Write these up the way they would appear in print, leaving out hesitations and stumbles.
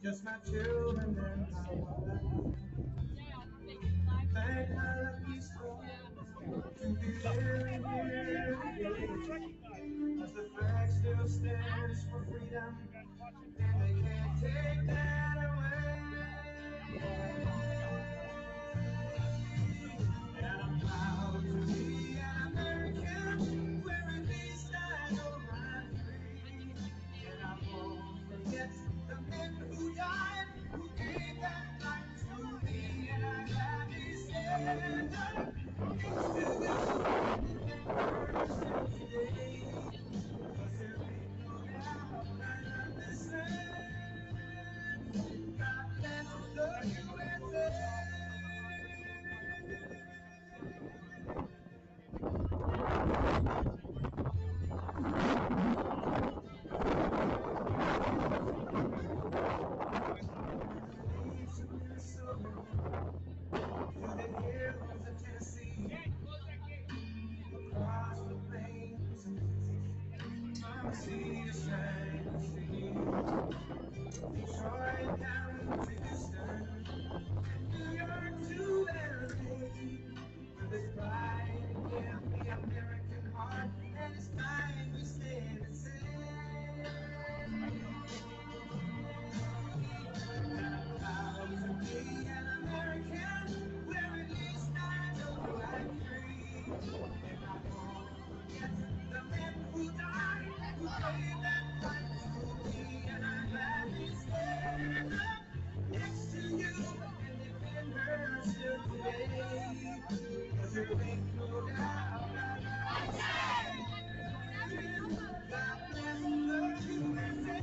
Just my children and my wife. Thank my lucky stars to be living here today. Cause the flag still stands for freedom, and they can't take that away. And I'm proud to be an American, where at least I know I'm free. And I won't forget the men who died, who gave that right to me. And I gladly stand up next to you and worship today. 'Cause there ain't no doubt I love this land. God bless the USA. To the hills of Tennessee, across the plains from sea to shining sea, Detroit down to Houston, New York to LA, with its pride in the American heart, and its time we stand and say, and I'm proud to be an American, where at least I know I'm free. And I won't forget the men who died, who gave that right to me. And I'm gladly stand up next to you and defend her still today. 'Cause there ain't no doubt that I stand. God bless the USA.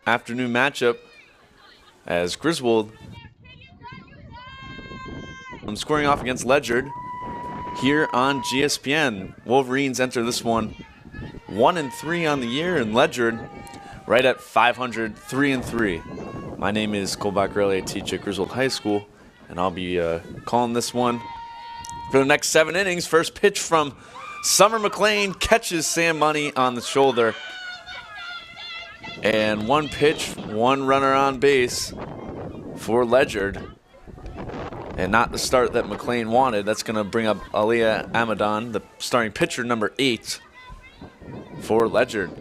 Afternoon matchup as Griswold scoring off against Ledyard here on GSPN. Wolverines enter this one 1-3 on the year, and Ledyard right at 500, 3-3. My name is Cole Baccarelli. I teach at Griswold High School, and I'll be calling this one for the next 7 innings. First pitch from Summer McLean catches Sam Money on the shoulder. And one pitch, one runner on base for Ledyard. And not the start that McLean wanted. That's going to bring up Aliyah Amadon, the starting pitcher, number 8 for Ledyard.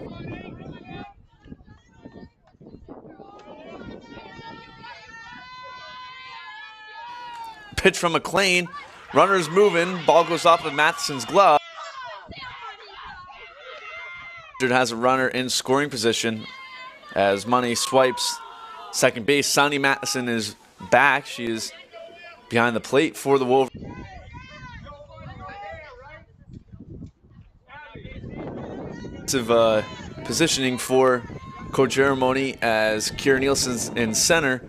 Pitch from McLean. Runner's moving. Ball goes off of Matheson's glove. Ledyard has a runner in scoring position as Money swipes second base. Sonny Matheson is back. She is behind the plate for the Wolverines. Positioning for Coach Ceremony as Kira Nielsen's in center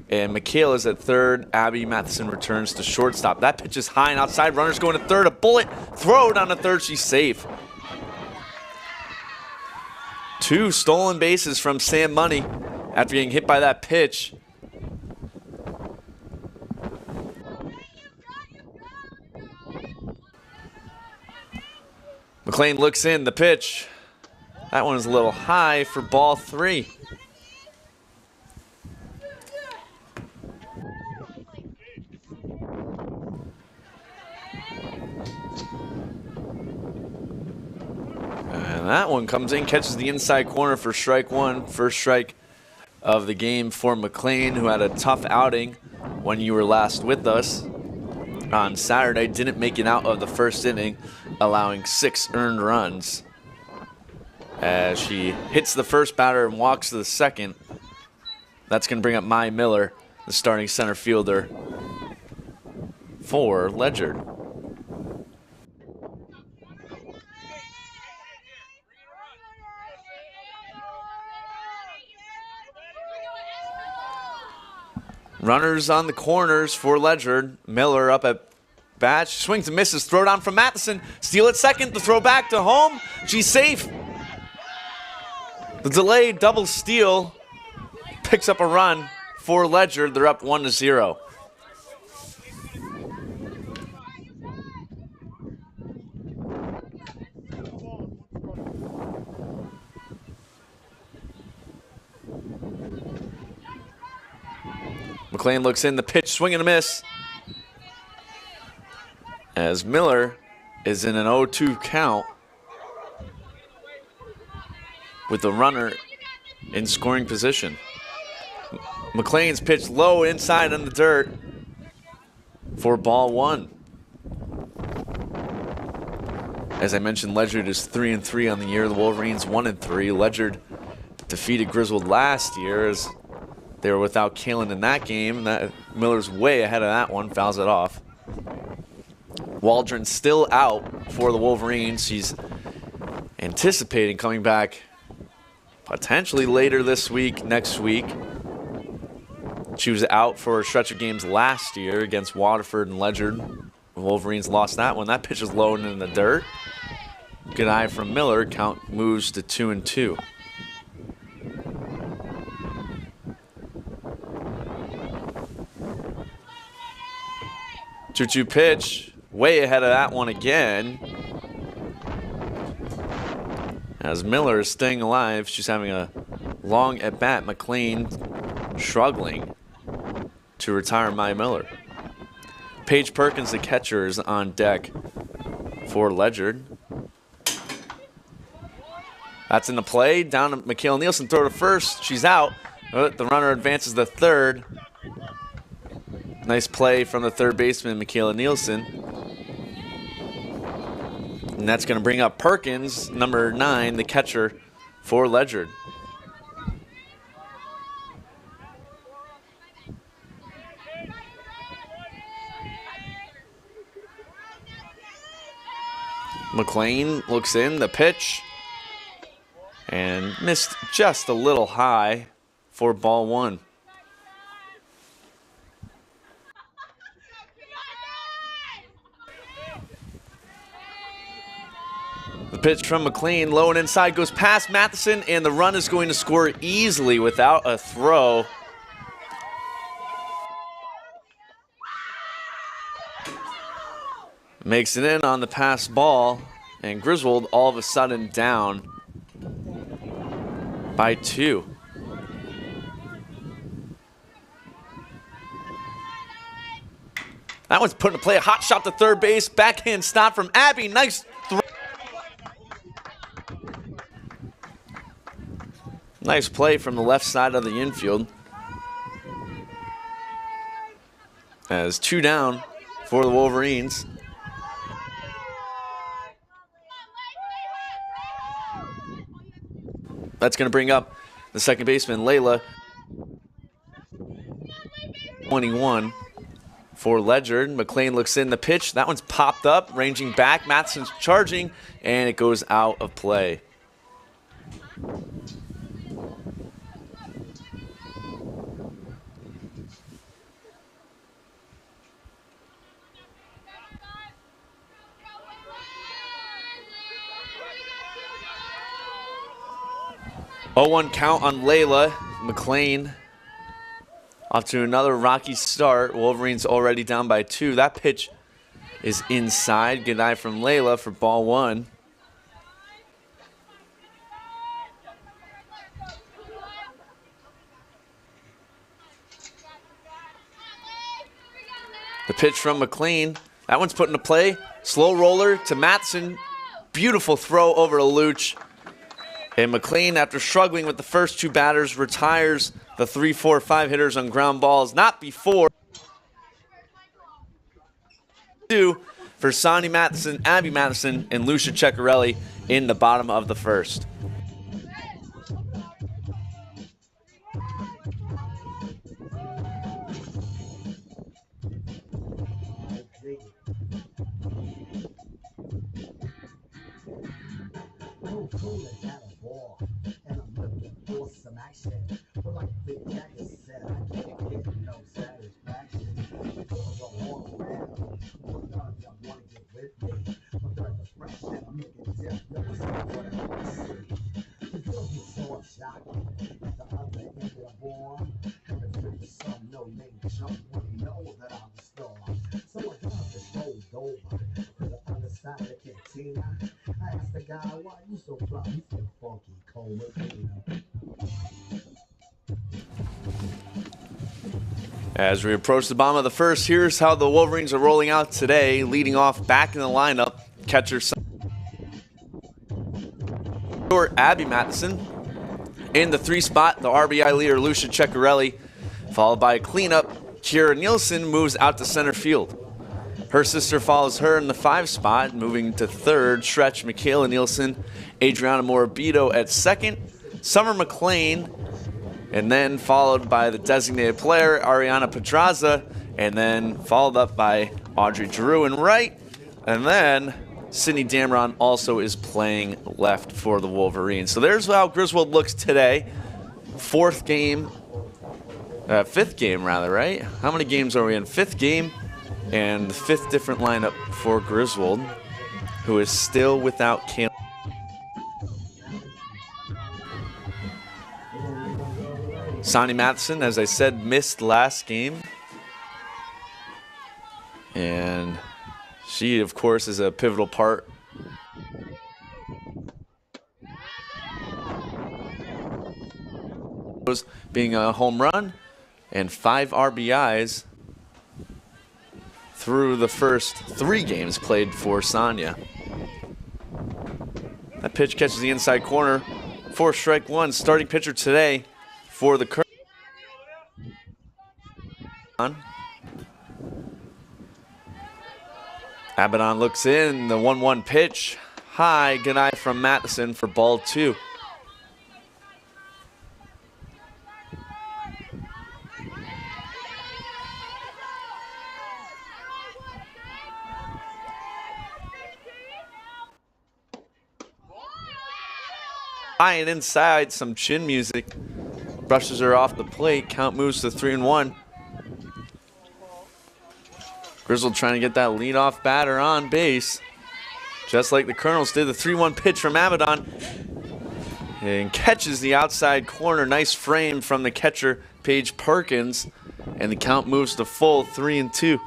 and Michaela's at third. Abby Matheson returns to shortstop. That pitch is high and outside. Runner's going to third. A bullet throw down to third. She's safe. 2 stolen bases from Sam Money after getting hit by that pitch. McLean looks in the pitch. That one is a little high for ball 3. That one comes in, catches the inside corner for strike one. First strike of the game for McLean, who had a tough outing when you were last with us on Saturday. Didn't make it out of the first inning, allowing 6 earned runs. As she hits the first batter and walks to the second. That's going to bring up Mai Miller, the starting center fielder for Ledyard. Runners on the corners for Ledyard. Miller up at bat. She swings and misses. Throw down from Matheson. Steal at second. The throw back to home. She's safe. The delayed double steal picks up a run for Ledyard. They're up 1-0. McLean looks in, the pitch, swing and a miss. As Miller is in an 0-2 count with the runner in scoring position. McLean's pitch low inside on the dirt for ball one. As I mentioned, Ledyard is 3-3 on the year. The Wolverines 1-3. Ledyard defeated Griswold last year as they were without Kalen in that game. Miller's way ahead of that one, fouls it off. Waldron still out for the Wolverines. She's anticipating coming back potentially later this week, next week. She was out for a stretch of games last year against Waterford and Ledyard. The Wolverines lost that one. That pitch is low and in the dirt. Good eye from Miller. Count moves to 2-2. Two-two pitch, way ahead of that one again. As Miller is staying alive, she's having a long at-bat. McLean struggling to retire Mai Miller. Paige Perkins, the catcher, is on deck for Ledyard. That's in the play. Down to Michaela Nielsen, throw to first. She's out. The runner advances to third. Nice play from the third baseman, Michaela Nielsen. And that's going to bring up Perkins, number 9, the catcher for Ledyard. McLean looks in, the pitch, and missed just a little high for ball one. The pitch from McLean, low and inside, goes past Matheson, and the run is going to score easily without a throw. Makes it in on the pass ball, and Griswold all of a sudden down by 2. That one's put into play, a hot shot to third base, backhand stop from Abby, nice throw. Nice play from the left side of the infield. As 2 down for the Wolverines. That's going to bring up the second baseman, Layla. 21 for Ledyard. McLean looks in, the pitch. That one's popped up, ranging back. Matheson's charging, and it goes out of play. Oh, 1 count on Layla. McLean off to another rocky start. Wolverines already down by 2. That pitch is inside. Good eye from Layla for ball 1. The pitch from McLean. That one's put into play. Slow roller to Matheson. Beautiful throw over to Luch. And McLean, after struggling with the first two batters, retires the 3, 4, 5 hitters on ground balls. Not before. 2 for Sonny Matheson, Abby Matheson, and Lucia Ceccarelli in the bottom of the first. As we approach the bottom of the first, here's how the Wolverines are rolling out today. Leading off back in the lineup, catcher Abby Matheson. In the 3 spot, the RBI leader, Lucia Ceccarelli, followed by a cleanup. Kira Nielsen moves out to center field. Her sister follows her in the 5 spot, moving to third. Stretch Michaela Nielsen, Adriana Morabito at second. Summer McLean, and then followed by the designated player, Ariana Pedraza, and then followed up by Audrey Giroux in right. And then Sydney Damron also is playing left for the Wolverines. So there's how Griswold looks today. 5th game, right? How many games are we in? 5th game, and the 5th different lineup for Griswold, who is still without Kayla. Sonny Matheson, as I said, missed last game. And she, of course, is a pivotal part. Being a home run and 5 RBIs through the first 3 games played for Sonia. That pitch catches the inside corner for strike 1. Starting pitcher today for the current. Abaddon looks in, the 1-1 pitch. High, good eye from Matheson for ball 2. High and inside, some chin music. Brushes her off the plate. Count moves to 3-1. Griswold trying to get that leadoff batter on base. Just like the Colonels did. The 3-1 pitch from Abaddon. And catches the outside corner. Nice frame from the catcher, Paige Perkins. And the count moves to full 3-2.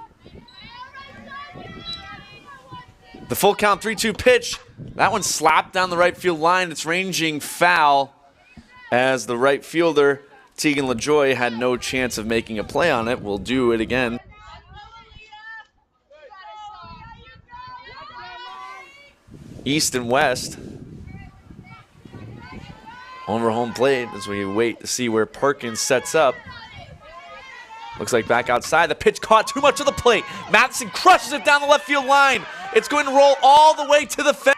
The full count 3-2 pitch. That one slapped down the right field line. It's ranging foul as the right fielder, Tegan LaJoy, had no chance of making a play on it. We'll do it again. East and West. Over home plate as we wait to see where Perkins sets up. Looks like back outside. The pitch caught too much of the plate. Matheson crushes it down the left field line. It's going to roll all the way to the fence.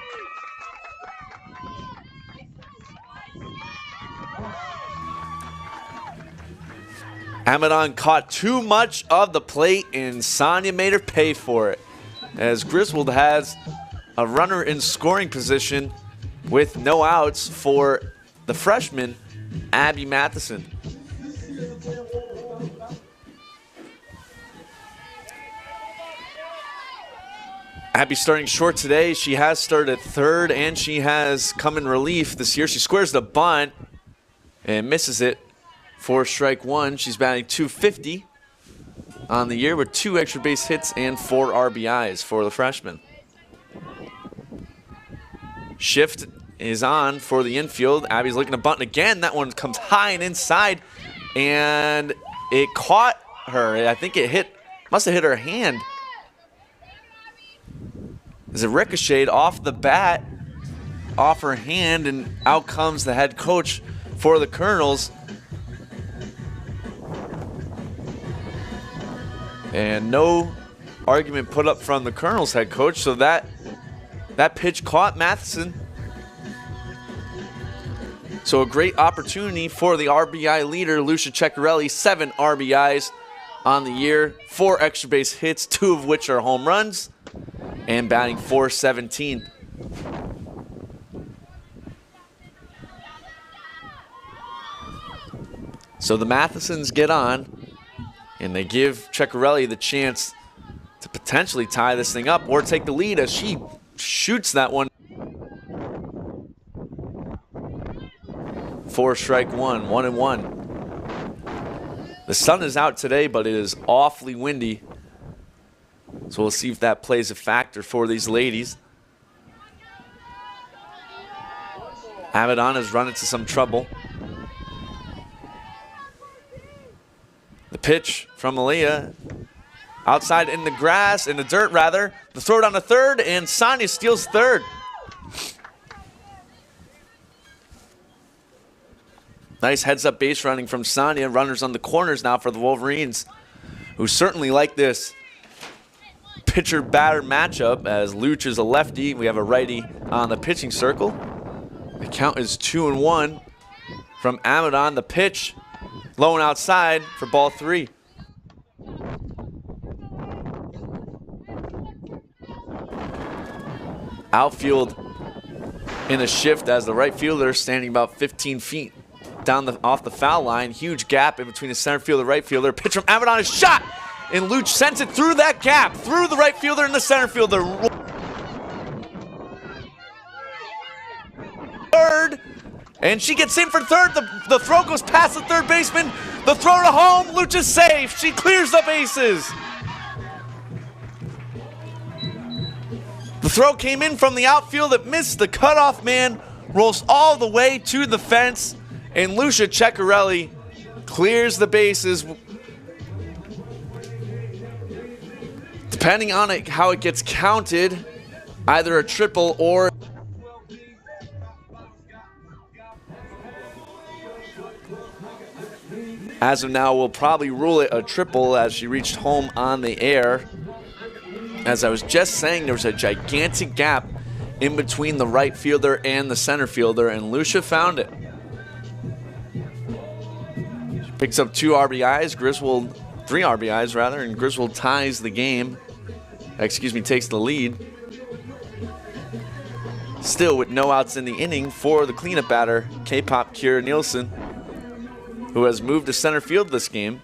Abaddon caught too much of the plate, and Sonia made her pay for it. As Griswold has a runner in scoring position with no outs for the freshman, Abby Matheson. Abby starting short today. She has started at third, and she has come in relief this year. She squares the bunt and misses it for strike 1. She's batting .250 on the year with 2 extra base hits and 4 RBIs for the freshman. Shift is on for the infield. Abby's looking to bunt again. That one comes high and inside, and it caught her. I think it must have hit her hand. As it ricocheted off the bat off her hand, and out comes the head coach for the Colonels. And no argument put up from the Colonels head coach, so that pitch caught Matheson. So a great opportunity for the RBI leader, Lucia Ceccarelli. 7 RBIs on the year, 4 extra base hits, 2 of which are home runs, and batting .417. So the Mathesons get on, and they give Ceccarelli the chance to potentially tie this thing up or take the lead as she shoots that one. 4 strike 1, 1-1. The sun is out today, but it is awfully windy. So we'll see if that plays a factor for these ladies. Avedon has run into some trouble. The pitch from Aaliyah. Outside in the grass, in the dirt rather. The throw down to third, and Sonia steals third. Nice heads-up base running from Sonia. Runners on the corners now for the Wolverines, who certainly like this pitcher-batter matchup, as Luch is a lefty. We have a righty on the pitching circle. The count is 2-1 from Amadon. The pitch, low and outside for ball 3. Outfield in a shift as the right fielder standing about 15 feet down off the foul line. Huge gap in between the center fielder and right fielder. Pitch from Avedon is shot, and Luch sends it through that gap, through the right fielder and the center fielder. Third, and she gets in for third. The throw goes past the third baseman. The throw to home. Luch is safe. She clears the bases. The throw came in from the outfield. It missed the cutoff man. Rolls all the way to the fence. And Lucia Ceccarelli clears the bases. Depending on how it gets counted, either a triple or... As of now, we'll probably rule it a triple as she reached home on the air. As I was just saying, there was a gigantic gap in between the right fielder and the center fielder, and Lucia found it. Picks up 2 RBIs, Griswold, 3 RBIs rather, and Griswold ties the game. Takes the lead. Still with no outs in the inning for the cleanup batter, K-Pop Kira Nielsen, who has moved to center field this game.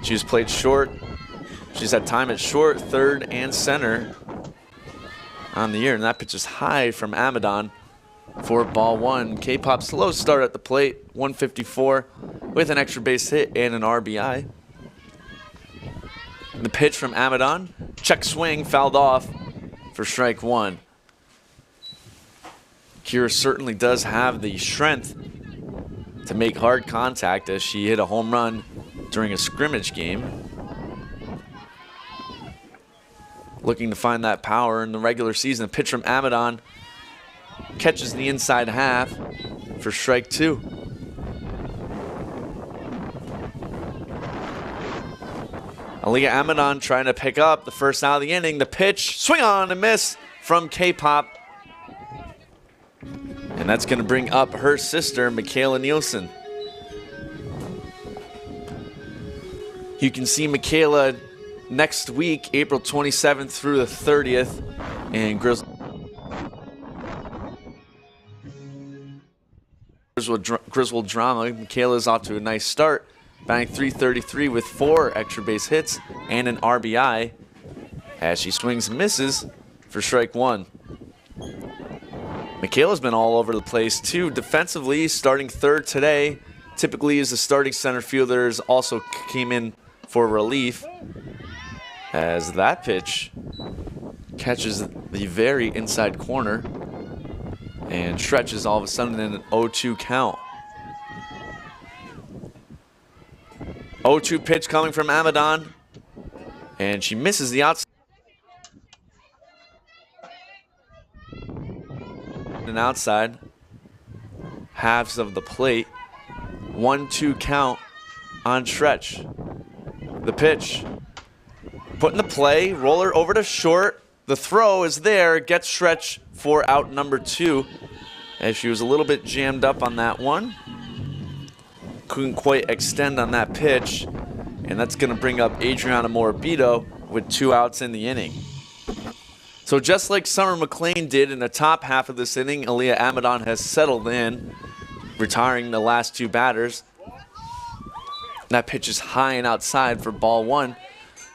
She's played short. She's had time at short, third, and center on the year, and that pitch is high from Amadon for ball 1. K-Pop slow start at the plate, 154 with an extra base hit and an RBI. The pitch from Amadon, check swing, fouled off for strike 1. Kira certainly does have the strength to make hard contact, as she hit a home run during a scrimmage game. Looking to find that power in the regular season. A pitch from Amadon catches the inside half for strike 2. Aaliyah Amadon trying to pick up the first out of the inning. The pitch, swing on and miss from K-Pop. And that's going to bring up her sister, Michaela Nielsen. You can see Michaela next week, April 27th through the 30th, and Griswold drama. Michaela's off to a nice start, batting .333 with 4 extra base hits and an RBI as she swings and misses for strike 1. Michaela's been all over the place too. Defensively, starting third today. Typically is the starting center fielders, also came in for relief, as that pitch catches the very inside corner and stretches all of a sudden in an 0-2 count. 0-2 pitch coming from Amadon, and she misses the outside. and outside. Halves of the plate. 1-2 count on stretch. The pitch. Put in the play. Roller over to short. The throw is there. Gets stretch for out number 2. As she was a little bit jammed up on that one. Couldn't quite extend on that pitch. And that's going to bring up Adriana Morabito with 2 outs in the inning. So just like Summer McLean did in the top half of this inning, Aaliyah Amadon has settled in, retiring the last 2 batters. That pitch is high and outside for ball 1.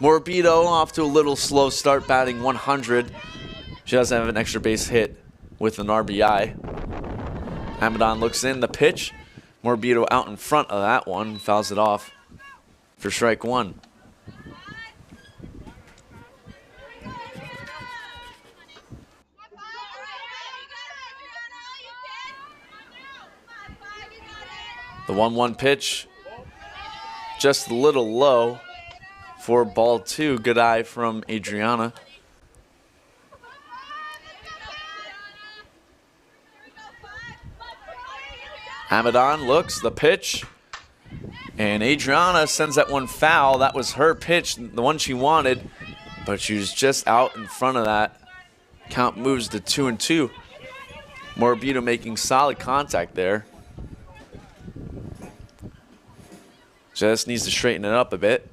Morabito off to a little slow start, batting 100. She does have an extra base hit with an RBI. Amadon looks in the pitch. Morabito out in front of that one, fouls it off for strike 1. The 1-1 pitch, just a little low for ball 2. Good eye from Adriana. Amadon looks, the pitch, and Adriana sends that one foul. That was her pitch, the one she wanted, but she was just out in front of that. Count moves to 2-2. Morabito making solid contact there. Just needs to straighten it up a bit.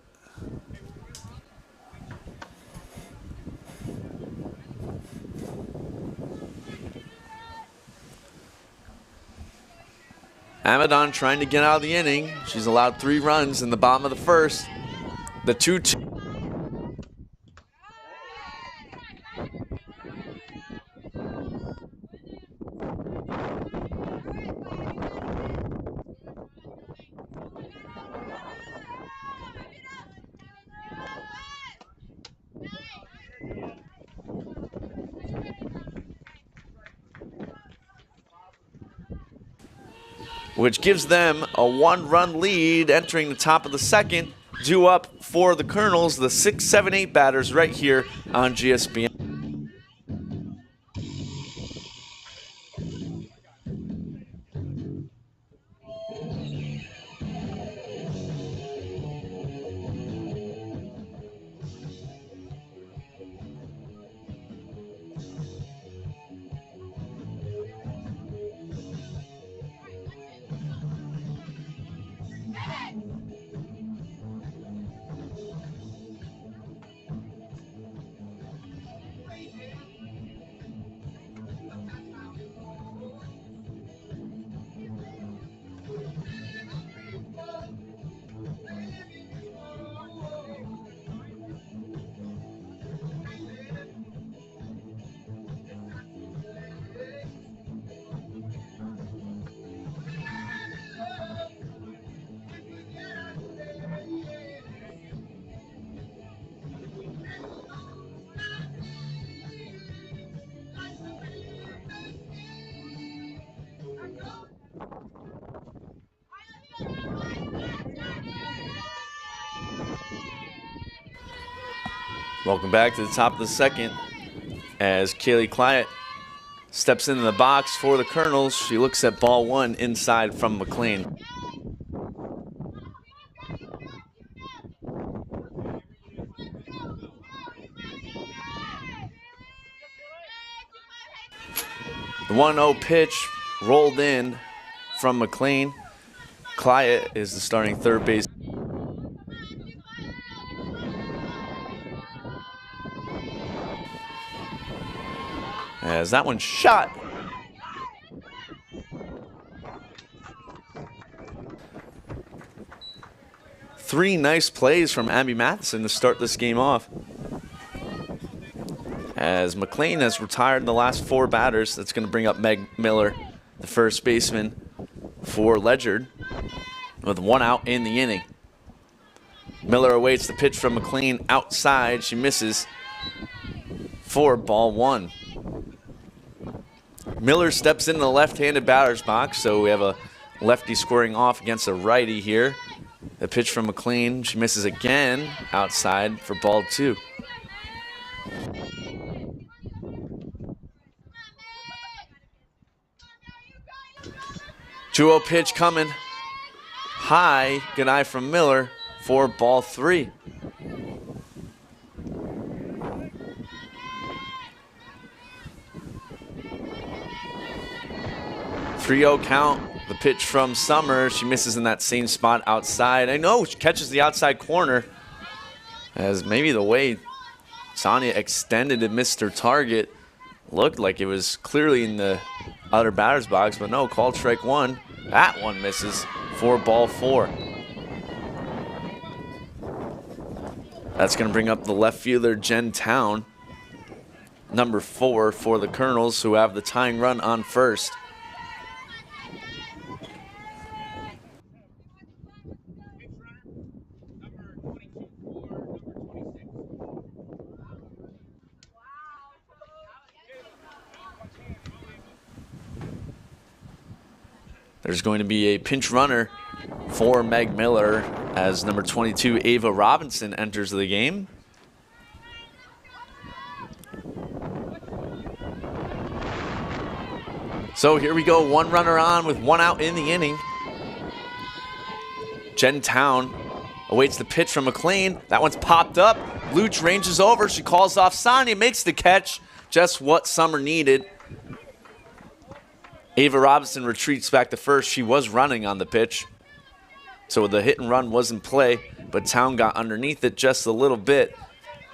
Amadon trying to get out of the inning. She's allowed 3 runs in the bottom of the first. The 2-2. Which gives them a 1-run lead entering the top of the second. Due up for the Colonels, the 6, 7, 8 batters right here on GSPN. Welcome back to the top of the second as Kaylee Clyett steps into the box for the Colonels. She looks at ball 1 inside from McLean. The 1-0 pitch rolled in from McLean. Clyett is the starting third base. As that one shot. Three nice plays from Abby Matheson to start this game off. As McLean has retired the last 4 batters, that's going to bring up Meg Miller, the first baseman for Ledyard, with 1 out in the inning. Miller awaits the pitch from McLean outside. She misses for ball 1. Miller steps into the left-handed batter's box, so we have a lefty scoring off against a righty here. The pitch from McLean, she misses again outside for ball 2. 2-0 pitch coming. High. Good eye from Miller for ball 3. .30 count. The pitch from Summer. She misses in that same spot outside. I know she catches the outside corner. As maybe the way Sonia extended and missed her target looked like it was clearly in the other batter's box, but no, called strike 1. That one misses for ball 4. That's going to bring up the left fielder, Jen Town, number 4 for the Colonels, who have the tying run on first. There's going to be a pinch runner for Meg Miller as number 22, Ava Robinson, enters the game. So here we go, 1 runner on with 1 out in the inning. Jen Town awaits the pitch from McLean. That one's popped up. Luch ranges over. She calls off Sonia, makes the catch. Just what Summer needed. Ava Robinson retreats back to first. She was running on the pitch, so the hit and run was in play, but Town got underneath it just a little bit.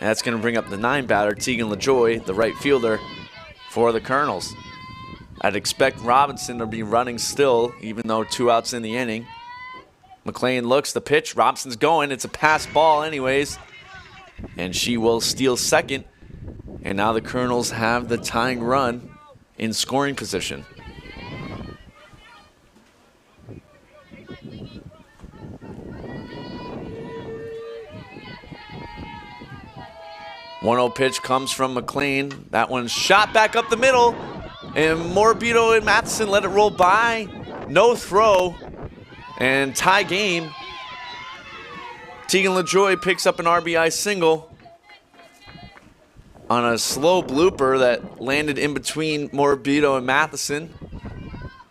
And that's going to bring up the 9 batter, Tegan LaJoy, the right fielder for the Colonels. I'd expect Robinson to be running still, even though 2 outs in the inning. McLean looks, the pitch, Robson's going. It's a pass ball anyways, and she will steal second. And now the Colonels have the tying run in scoring position. .1-0 pitch comes from McLean. That one's shot back up the middle. And Morbido and Matheson let it roll by. No throw. And tie game. Tegan LaJoy picks up an RBI single on a slow blooper that landed in between Morbido and Matheson.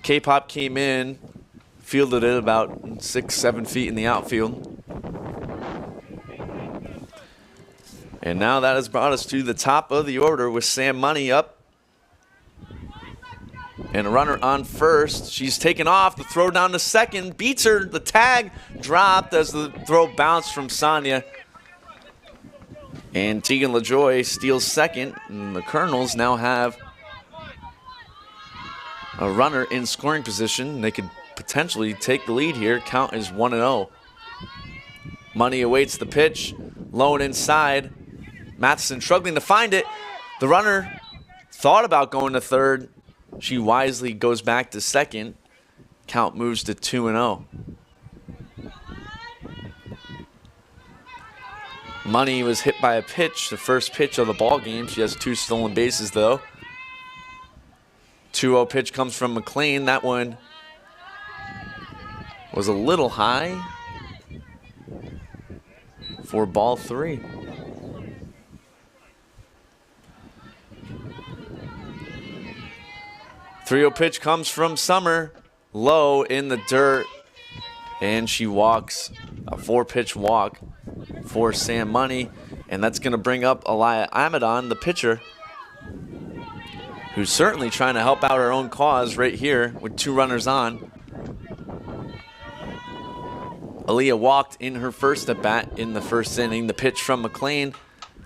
K-Pop came in, fielded it about 6-7 feet in the outfield. And now that has brought us to the top of the order with Sam Money up. And a runner on first. She's taken off. The throw down to second. Beats her. The tag dropped as the throw bounced from Sonia. And Tegan LaJoy steals second. And the Colonels now have a runner in scoring position. They could potentially take the lead here. Count is 1-0. Money awaits the pitch. Low and inside. Matheson struggling to find it. The runner thought about going to third. She wisely goes back to second. Count moves to 2-0. Money was hit by a pitch, the first pitch of the ball game. She has 2 stolen bases though. 2-0 pitch comes from McLean. That one was a little high for ball 3. .30 pitch comes from Summer, low in the dirt, and she walks a 4-pitch walk for Sam Money, and that's going to bring up Aliyah Amadon, the pitcher, who's certainly trying to help out her own cause right here with 2 runners on. Aliyah walked in her first at-bat in the first inning. The pitch from McLean,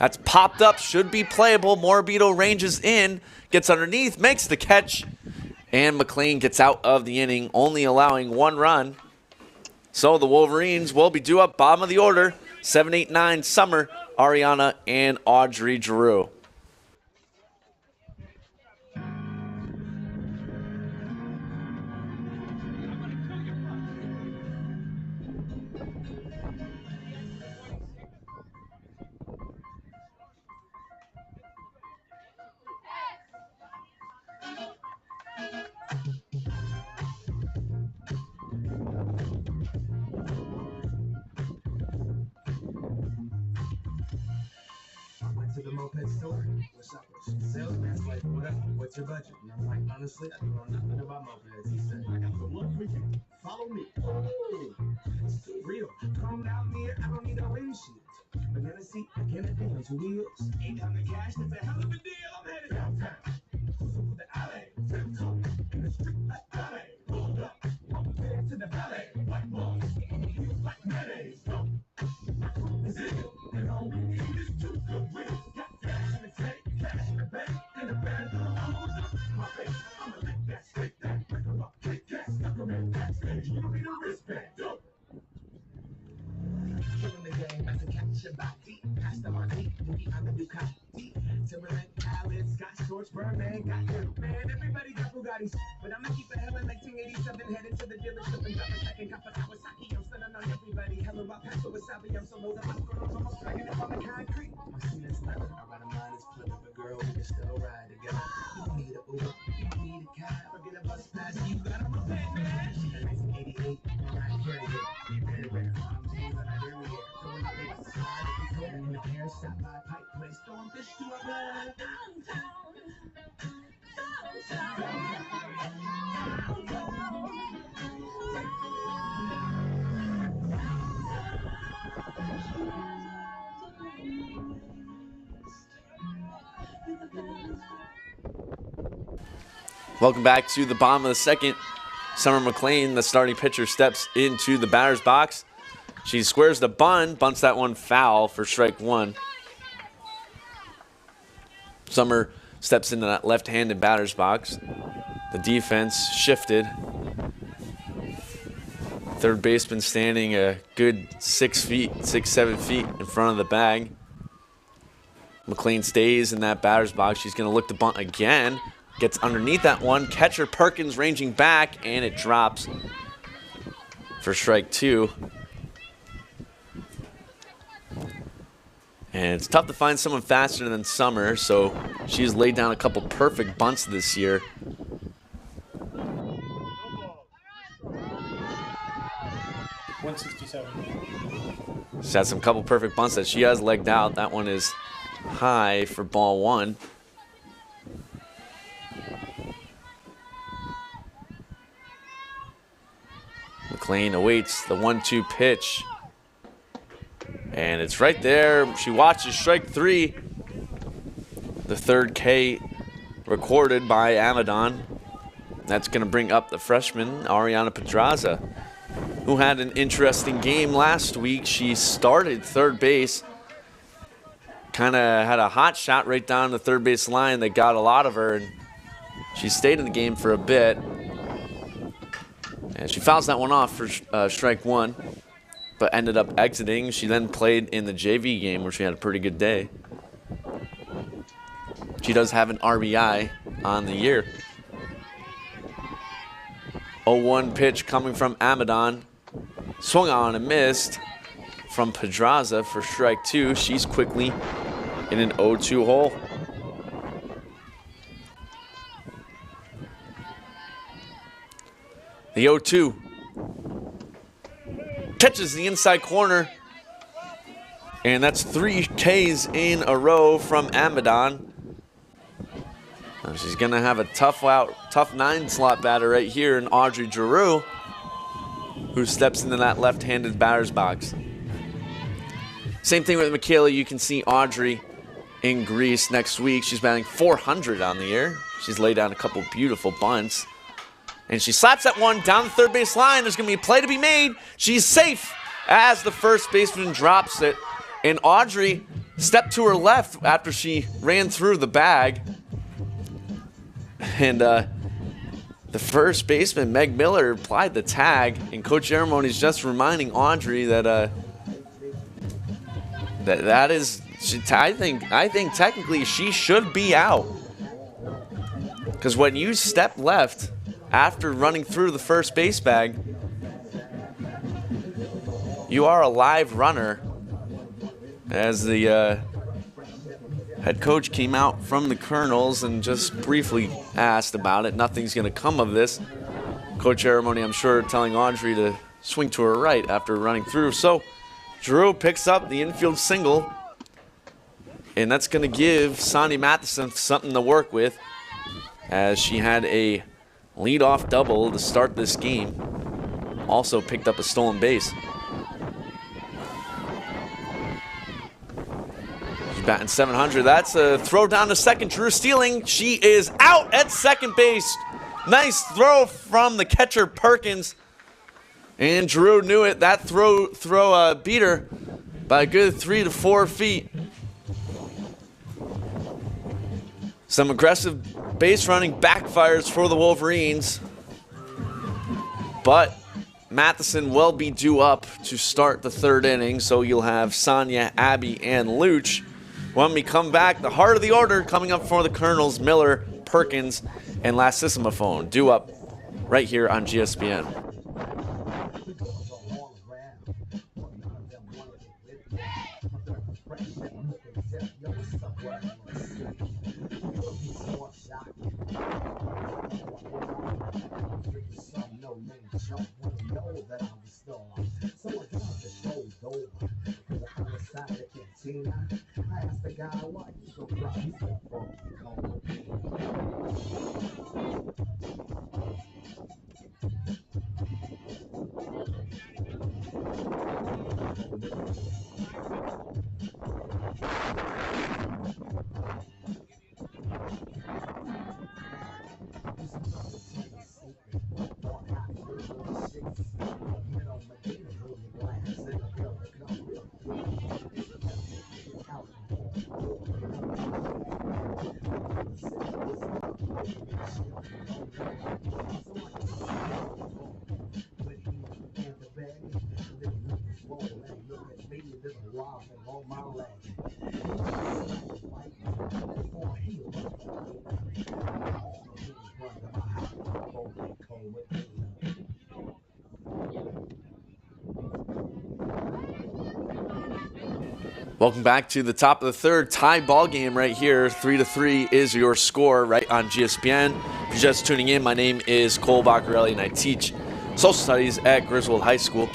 that's popped up, should be playable. Morbido ranges in, gets underneath, makes the catch, and McLean gets out of the inning, only allowing 1 run. So the Wolverines will be due up bottom of the order. 7, 8, 9, Summer, Ariana, and Audrey Giroux. To the moped store. What's up? Salesman's like, what up? What's your budget? And I'm like, honestly, I don't know nothing about mopeds. He said, I got the one for you. Follow me. It's too real. Calm down here. I don't need a windshield. Banana seat, I can't advance wheels. 800 cash, that's a hell of a deal. I'm headed downtown. Cruising for the alley. Tiptoe in the street like ballet. Pulled up, walked to the ballet. White boys, like mayonnaise. My crew is ill, and all we need is two good wheels. Got cash in the tank, cash in the bank, in the bedroom. My face, I'ma lick that stick, that record up, kick that sucker man backstage. You don't need a wristband, dope. Killing the game, that's a catch your body. Pass the money, boogie on the Ducati. Timberland, Khaled, Scott Shorts, Birdman, got you. Man, everybody got Bugattis. But I'ma keep it hella 1987, headed to the dealership and drop a second cup of Kawasaki. I'm stunning on everybody. Hella rock, pass with wasabi. I'm so low that my girls almost dragging up on the concrete. My seat is leather. I ride a mine is flipping, but girl, we can still ride together. You don't need a Uber, you don't need a cab. Forget a bus pass, you got on my bed, man. She got 1988, and I carry it. Very rare. I'm jeans on a derriere. Throwing my baby slide if you go. In the pair, stop by Pipe Place. Throwing fish to a ride. Welcome back to the bottom of the second. Summer McLean, the starting pitcher, steps into the batter's box. She squares the bunt, bunts that one foul for strike one. Summer steps into that left-handed batter's box. The defense shifted. Third baseman standing a good 6 feet, 7 feet in front of the bag. McLean stays in that batter's box. She's going to look to bunt again. Gets underneath that one. Catcher Perkins ranging back, and it drops for strike two. And it's tough to find someone faster than Summer, so she's laid down a couple perfect bunts this year. She's had some couple perfect bunts that she has legged out. That one is high for ball one. McLean awaits the 1-2 pitch. And it's right there. She watches strike three. The third K recorded by Amadon. That's going to bring up the freshman, Ariana Pedraza, who had an interesting game last week. She started third base. Kind of had a hot shot right down the third base line that got a lot of her. And she stayed in the game for a bit. And she fouls that one off for strike one, but ended up exiting. She then played in the JV game where she had a pretty good day. She does have an RBI on the year. 0-1 pitch coming from Amadon. Swung on and missed from Pedraza for strike two. She's quickly in an 0-2 hole. The 0-2 catches the inside corner, and that's 3 Ks in a row from Amadon. She's going to have a tough 9-slot batter right here in Audrey Giroux, who steps into that left-handed batter's box. Same thing with Michaela. You can see Audrey in Greece next week. She's batting .400 on the year. She's laid down a couple beautiful bunts. And she slaps that one down the third base line. There's going to be a play to be made. She's safe as the first baseman drops it. And Audrey stepped to her left after she ran through the bag. And the first baseman, Meg Miller, applied the tag. And Coach Aramoni's just reminding Audrey that that is, I think technically she should be out. Because when you step left after running through the first base bag, you are a live runner. As the head coach came out from the Colonels and just briefly asked about it. Nothing's going to come of this. Coach Aramoni, I'm sure, telling Audrey to swing to her right after running through. So Giroux picks up the infield single. And that's going to give Sonia Matheson something to work with, as she had a leadoff double to start this game. Also picked up a stolen base. She's batting 700. That's a throw down to second. Drew stealing. She is out at second base. Nice throw from the catcher, Perkins. And Drew knew it. That throw beat her by a good 3 to 4 feet. Some aggressive base running backfires for the Wolverines. But Matheson will be due up to start the third inning, so you'll have Sonia, Abby, and Luch. When we come back, the heart of the order coming up for the Colonels, Miller, Perkins, and Lassissimophone, due up right here on GSPN. Welcome back to the top of the third. Tie ball game right here. 3-3 is your score right on GSPN. If you're just tuning in, my name is Cole Baccarelli and I teach social studies at Griswold High School.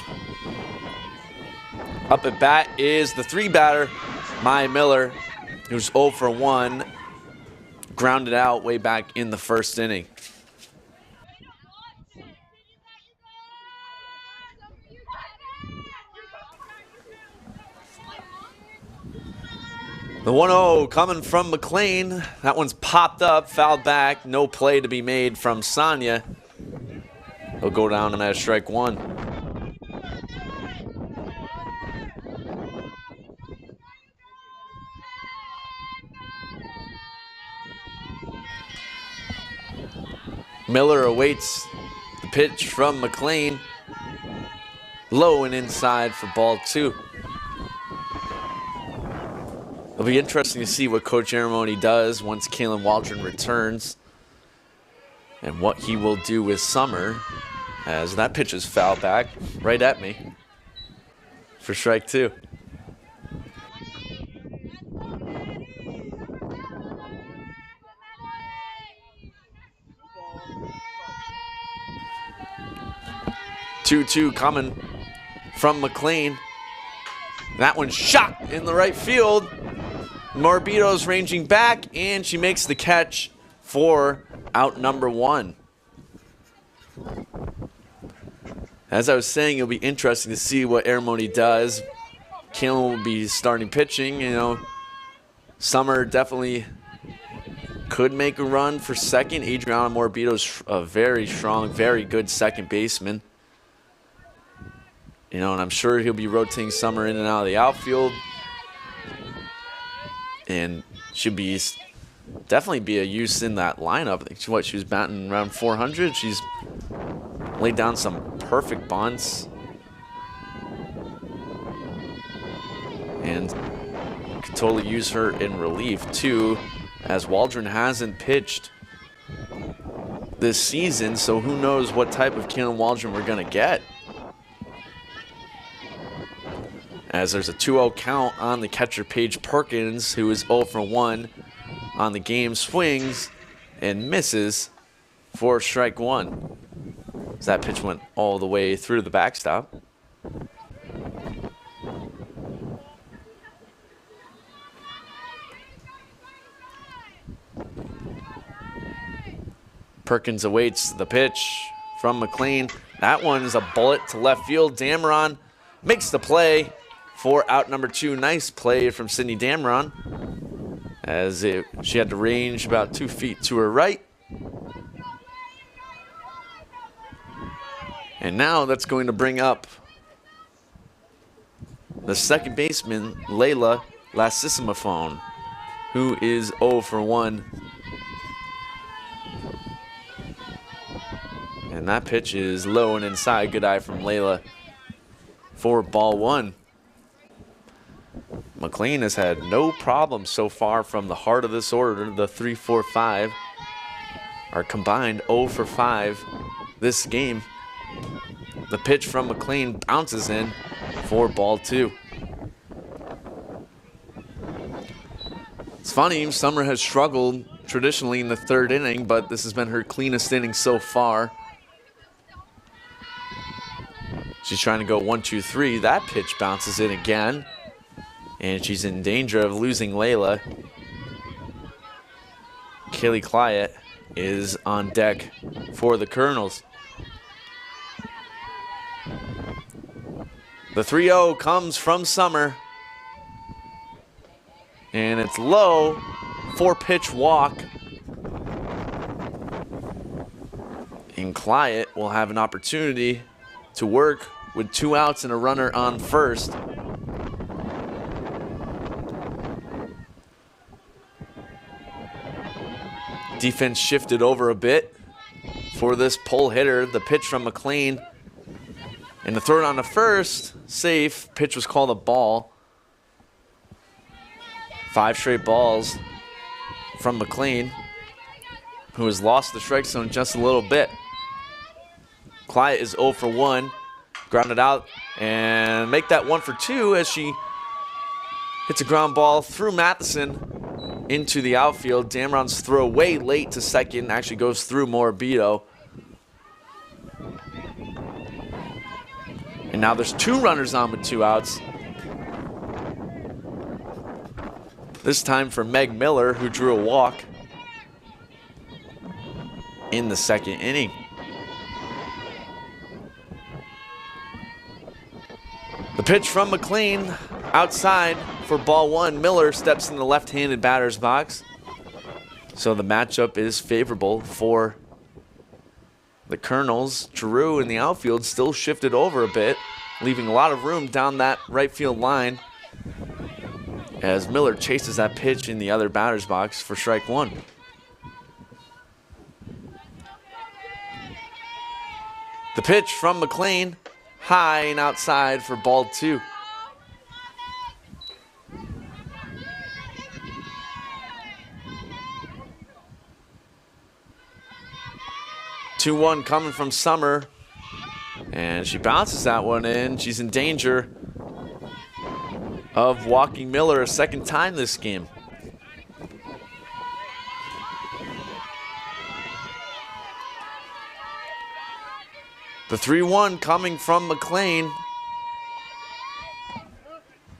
Up at bat is the 3-batter, Maya Miller, who's 0 for 1, grounded out way back in the first inning. The 1-0 coming from McLean. That one's popped up, fouled back. No play to be made from Sonia. He'll go down and at strike one. Miller awaits the pitch from McLean. Low and inside for ball 2. It'll be interesting to see what Coach Aramoni does once Kalen Waldron returns and what he will do with Summer, as that pitch is fouled back right at me for strike 2. Two coming from McLean. That one's shot in the right field. Morbido's ranging back, and she makes the catch for out number 1. As I was saying, it'll be interesting to see what Aramoni does. Kalen will be starting pitching. You know, Summer definitely could make a run for second. Adriana Morbido's a very strong, very good second baseman. You know, and I'm sure he'll be rotating Summer in and out of the outfield. And should be definitely be a use in that lineup. I think she was batting around 400. She's laid down some perfect bunts. And could totally use her in relief too, as Waldron hasn't pitched this season. So who knows what type of Kalen Waldron we're going to get. As there's a 2-0 count on the catcher, Paige Perkins, who is 0 for 1 on the game, swings and misses for strike 1. As that pitch went all the way through the backstop. Perkins awaits the pitch from McLean. That one is a bullet to left field. Dameron makes the play for out number 2. Nice play from Sydney Dameron, as she had to range about 2 feet to her right. And now that's going to bring up the second baseman, Layla Lassissimophone, who is 0 for 1. And that pitch is low and inside. Good eye from Layla for ball 1. McLean has had no problems so far from the heart of this order. The 3, 4, 5 are combined 0 for 5 this game. The pitch from McLean bounces in for ball 2. It's funny, Summer has struggled traditionally in the 3rd inning, but this has been her cleanest inning so far. She's trying to go 1, 2, 3. That pitch bounces in again, and she's in danger of losing Layla. Kaylee Clyett is on deck for the Colonels. The 3-0 comes from Summer, and it's low. 4-pitch walk. And Clyett will have an opportunity to work with 2 outs and a runner on first. Defense shifted over a bit for this pull hitter. The pitch from McLean. And the throw it on the first, safe. Pitch was called a ball. 5 straight balls from McLean, who has lost the strike zone just a little bit. Clyett is 0 for 1. Grounded out and make that 1 for 2 as she hits a ground ball through Matheson into the outfield. Dameron's throw way late to second, actually goes through Morabito. And now there's 2 runners on with 2 outs. This time for Meg Miller, who drew a walk in the 2nd inning. The pitch from McLean outside for ball 1. Miller steps in the left-handed batter's box. So the matchup is favorable for the Colonels. Giroux in the outfield still shifted over a bit, leaving a lot of room down that right field line as Miller chases that pitch in the other batter's box for strike 1. The pitch from McLean, high and outside for ball 2. Two 2-1 coming from Summer, and she bounces that one in. She's in danger of walking Miller a second time this game. The 3-1 coming from McLean,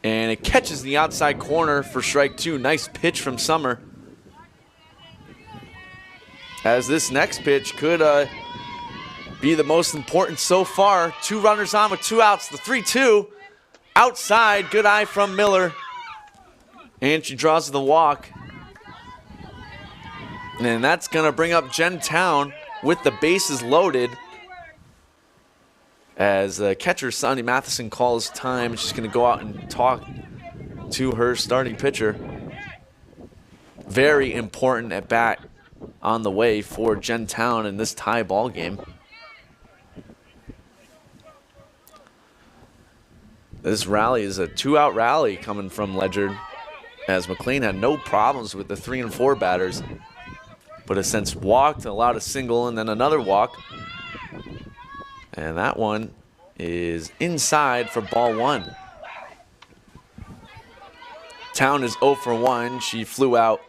and it catches the outside corner for strike 2. Nice pitch from Summer, as this next pitch could be the most important so far. 2 runners on with 2 outs. The 3-2 outside. Good eye from Miller, and she draws the walk. And that's going to bring up Jen Town with the bases loaded, as catcher Sonny Matheson calls time. She's going to go out and talk to her starting pitcher. Very important at bat on the way for Jen Town in this tie ball game. This rally is a 2-out rally coming from Ledyard, as McLean had no problems with the 3 and 4 batters, but has since walked, allowed a single and then another walk. And that one is inside for ball 1. Town is 0 for 1. She flew out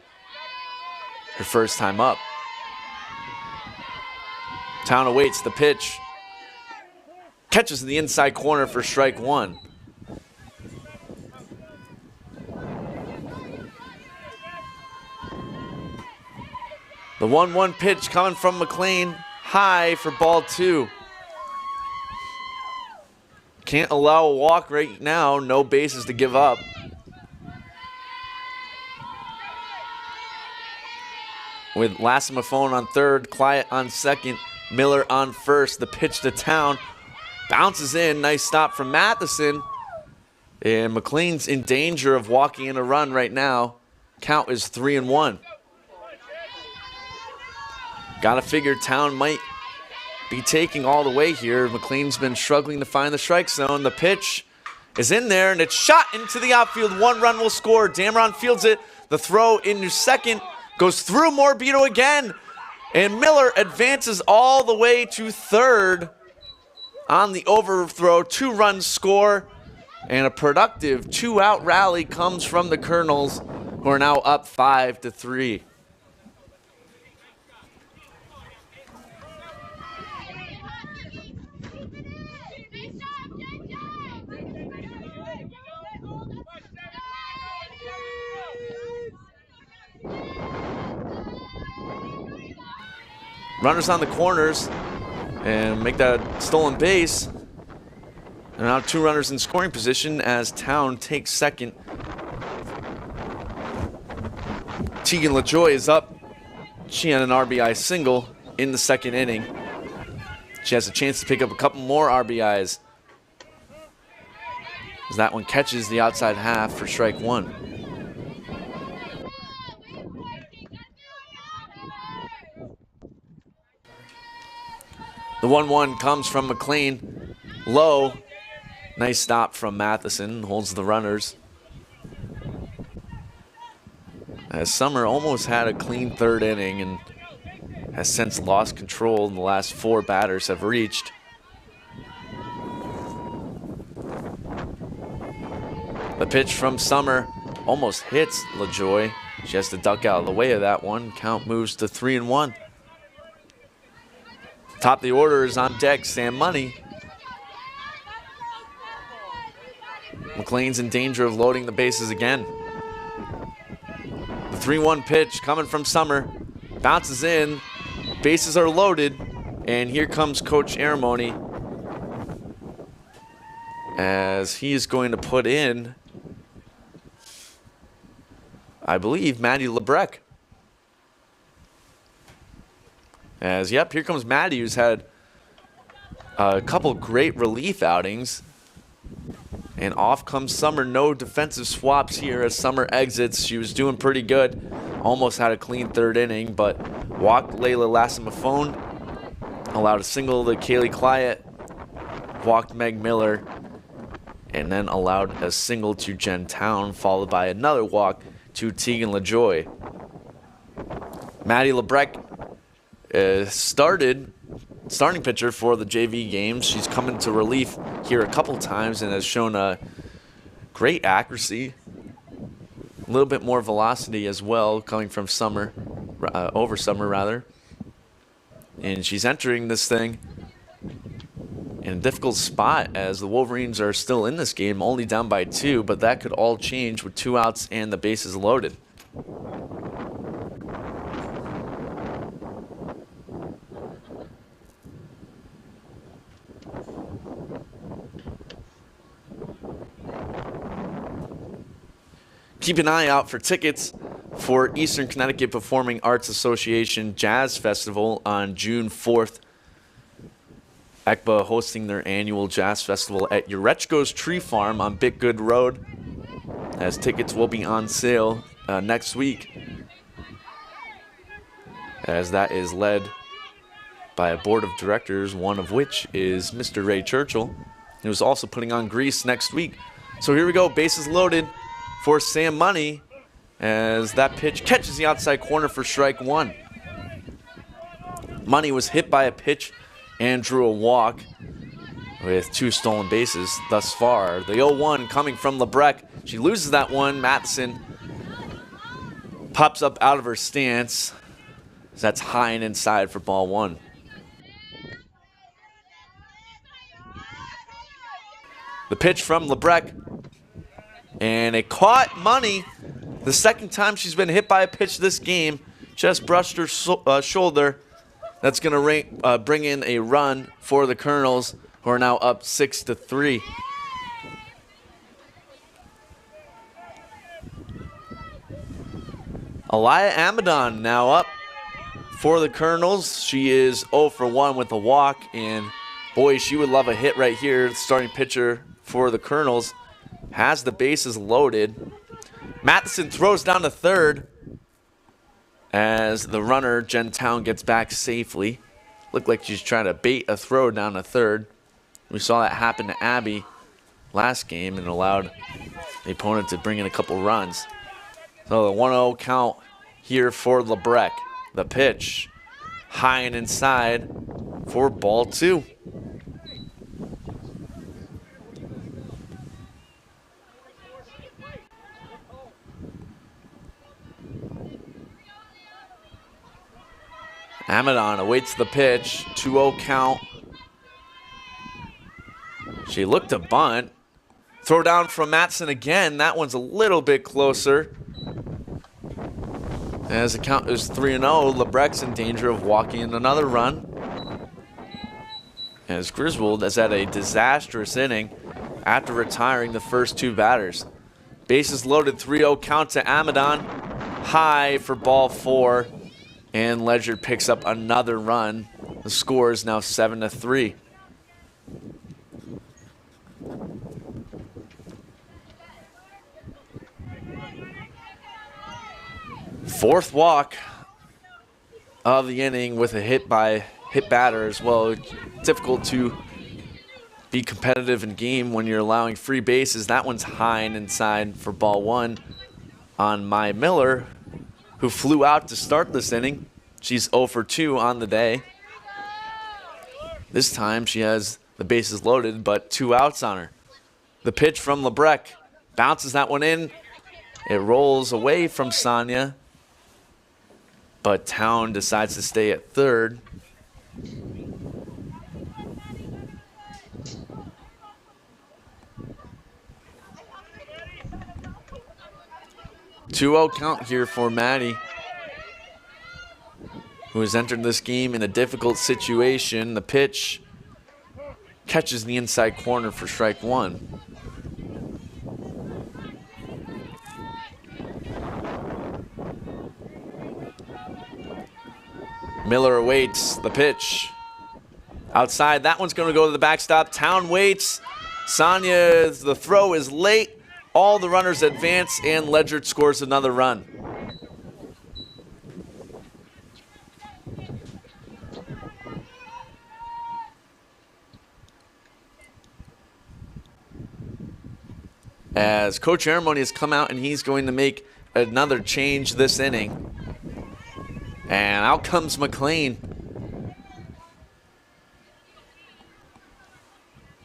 her first time up. Town awaits the pitch. Catches in the inside corner for strike 1. The 1-1 pitch coming from McLean, high for ball 2. Can't allow a walk right now, no bases to give up. With Lassimafone on third, Client on second, Miller on first. The pitch to Town, bounces in, nice stop from Matheson. And McLean's in danger of walking in a run right now. Count is 3-1. Gotta figure Town might be taking all the way here. McLean's been struggling to find the strike zone. The pitch is in there, and it's shot into the outfield. 1 run will score. Dameron fields it. The throw into second goes through Morbido again. And Miller advances all the way to third on the overthrow. 2 runs score. And a productive 2-out rally comes from the Colonels, who are now up 5-3. Runners on the corners and make that stolen base. And now 2 runners in scoring position as Town takes second. Tegan LaJoy is up. She had an RBI single in the second inning. She has a chance to pick up a couple more RBIs, as that one catches the outside half for strike 1. The 1-1 comes from McLean. Low. Nice stop from Matheson. Holds the runners. As Summer almost had a clean third inning and has since lost control in the last 4 batters have reached. The pitch from Summer almost hits LaJoy. She has to duck out of the way of that one. Count moves to 3-1. Top of the order is on deck, Sam Money. McLean's in danger of loading the bases again. The 3-1 pitch coming from Summer. Bounces in. Bases are loaded. And here comes Coach Aramoni, as he is going to put in, I believe, Maddie Lebrec. As, yep, here comes Maddie, who's had a couple great relief outings. And off comes Summer. No defensive swaps here as Summer exits. She was doing pretty good. Almost had a clean third inning, but walked Layla Lassimafone. Allowed a single to Kaylee Client. Walked Meg Miller. And then allowed a single to Jen Town, followed by another walk to Tegan LaJoy. Maddie Lebrec starting pitcher for the JV games. She's come into relief here a couple times and has shown a great accuracy. A little bit more velocity as well, coming from Summer, over Summer rather. And she's entering this thing in a difficult spot as the Wolverines are still in this game, only down by 2, but that could all change with 2 outs and the bases loaded. Keep an eye out for tickets for Eastern Connecticut Performing Arts Association Jazz Festival on June 4th. ECBA hosting their annual jazz festival at Urechko's Tree Farm on Bitgood Road, as tickets will be on sale next week, as that is led by a board of directors, one of which is Mr. Ray Churchill, who's also putting on Grease next week. So here we go, bases loaded for Sam Money, as that pitch catches the outside corner for strike 1. Money was hit by a pitch and drew a walk with 2 stolen bases thus far. The 0-1 coming from Lebrec. She loses that one. Matheson pops up out of her stance. That's high and inside for ball 1. The pitch from Lebrec. And it caught Money. The second time she's been hit by a pitch this game. She just brushed her shoulder. That's going to bring in a run for the Colonels, who are now up 6-3. Aliyah Amadon now up for the Colonels. She is 0 for 1 with a walk, and boy, she would love a hit right here. The starting pitcher for the Colonels has the bases loaded. Matheson throws down to third as the runner, Jen Town, gets back safely. Looked like she's trying to bait a throw down to third. We saw that happen to Abby last game and allowed the opponent to bring in a couple runs. So the 1-0 count here for Lebrecht. The pitch high and inside for ball 2. Amadon awaits the pitch. 2-0 count. She looked to bunt. Throw down from Matson again. That one's a little bit closer. As the count is 3-0, Lebrecht's in danger of walking in another run. As Griswold has had a disastrous inning after retiring the first 2 batters. Bases loaded, 3-0 count to Amadon. High for ball 4. And Ledyard picks up another run. The score is now 7-3. Fourth walk of the inning with a hit batter as well. It's difficult to be competitive in game when you're allowing free bases. That one's high and inside for ball 1 on Mai Miller, who flew out to start this inning. She's 0 for 2 on the day. This time she has the bases loaded, but 2 outs on her. The pitch from Lebrecht bounces that one in. It rolls away from Sonia, but Town decides to stay at third. Two-0 count here for Maddie, who has entered this game in a difficult situation. The pitch catches the inside corner for strike 1. Miller awaits the pitch. Outside, that one's going to go to the backstop. Town waits. Sonia, the throw is late. All the runners advance, and Ledyard scores another run. As Coach Aramoni has come out and he's going to make another change this inning. And out comes McLean.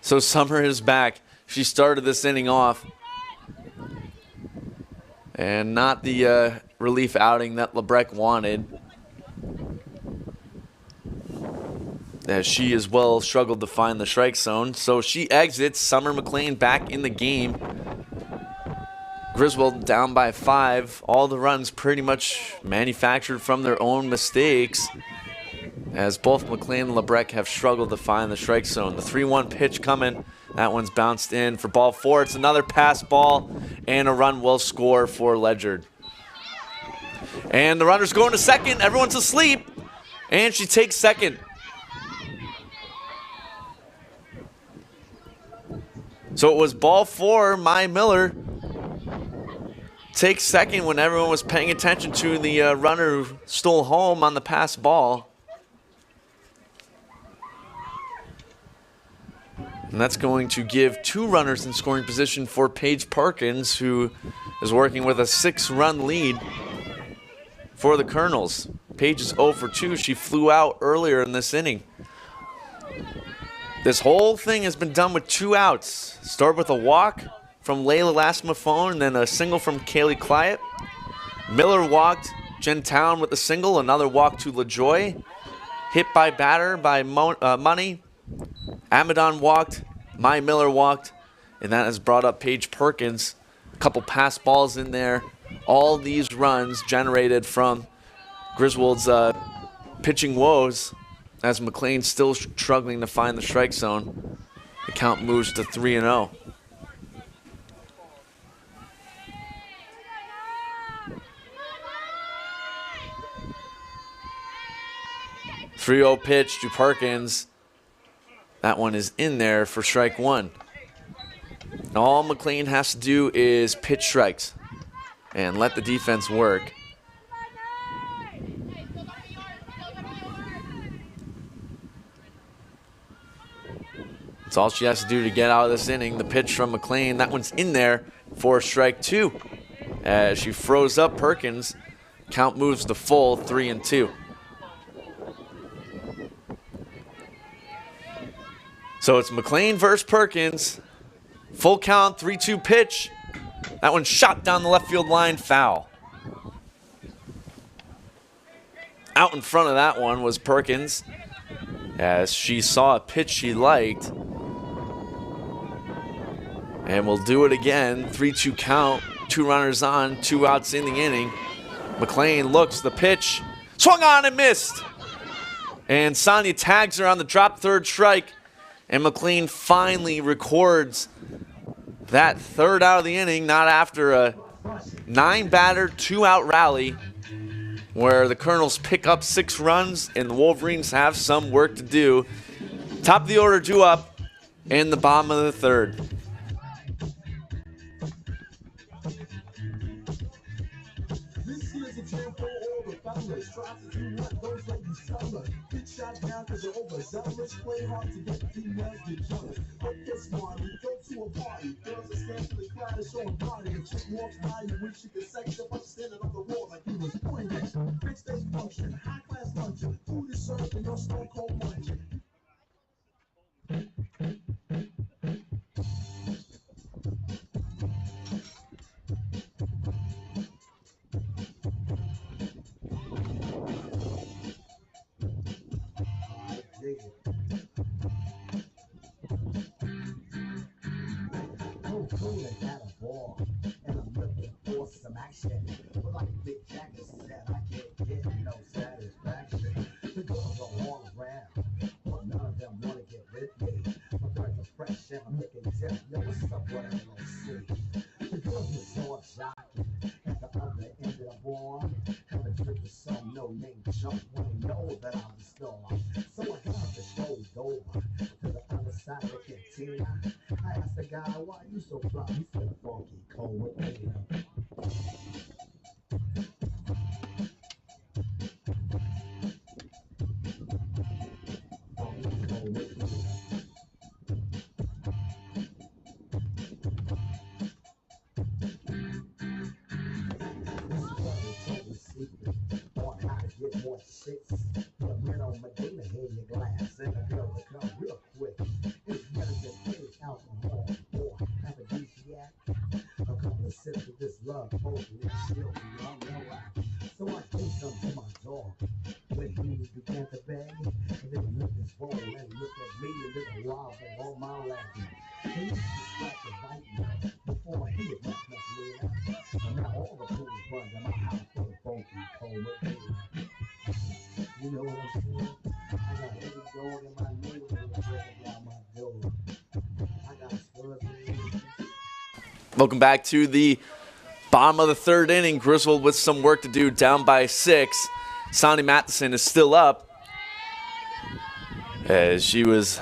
So Summer is back. She started this inning off. And not the relief outing that Lebrecht wanted, as she as well struggled to find the strike zone. So she exits. Summer McLean back in the game. Griswold down by 5. All the runs pretty much manufactured from their own mistakes, as both McLean and Lebrecht have struggled to find the strike zone. The 3-1 pitch coming. That one's bounced in for ball 4. It's another pass ball, and a run will score for Ledyard. And the runner's going to second. Everyone's asleep, and she takes second. So it was ball 4. Mai Miller takes second when everyone was paying attention to the runner who stole home on the pass ball. And that's going to give 2 runners in scoring position for Paige Parkins, who is working with a 6-run lead for the Colonels. Paige is 0 for 2. She flew out earlier in this inning. This whole thing has been done with 2 outs. Start with a walk from Layla Lasmafone, and then a single from Kaylee Clyett. Miller walked. Jen Town with a single. Another walk to LaJoy. Hit by batter by Money. Amadon walked. Mai Miller walked. And that has brought up Paige Perkins. A couple pass balls in there. All these runs generated from Griswold's pitching woes as McLean still struggling to find the strike zone. The count moves to 3-0. .3-0 pitch to Perkins. That one is in there for strike one. All McLean has to do is pitch strikes and let the defense work. That's all she has to do to get out of this inning. The pitch from McLean, that one's in there for strike two. As she froze up Perkins, count moves to full 3-2. So it's McLean versus Perkins. Full count, 3-2 pitch. That one shot down the left field line, foul. Out in front of that one was Perkins, as she saw a pitch she liked. And we'll do it again. 3-2 count, 2 runners on, 2 outs in the inning. McLean looks, the pitch, swung on and missed. And Sonia tags her on the drop third strike. And McLean finally records that third out of the inning, not after a 9-batter, 2-out rally where the Colonels pick up 6 runs and the Wolverines have some work to do. Top of the order due up in the bottom of the third. Shot down because you're overzealous. Play hard to get females get jealous. But this morning, go to a party. Girls are standing to the crowd and showing body. A chick walks by, you wish you could sex up, standing on the wall like he was doing this. Big stage function, high class luncheon. Food is served and you're stone cold munching. I asked the guy, why you so fly? He said, funky, cold with me. Welcome back to the bottom of the third inning. Griswold with some work to do, down by 6. Sonny Matheson is still up, as she was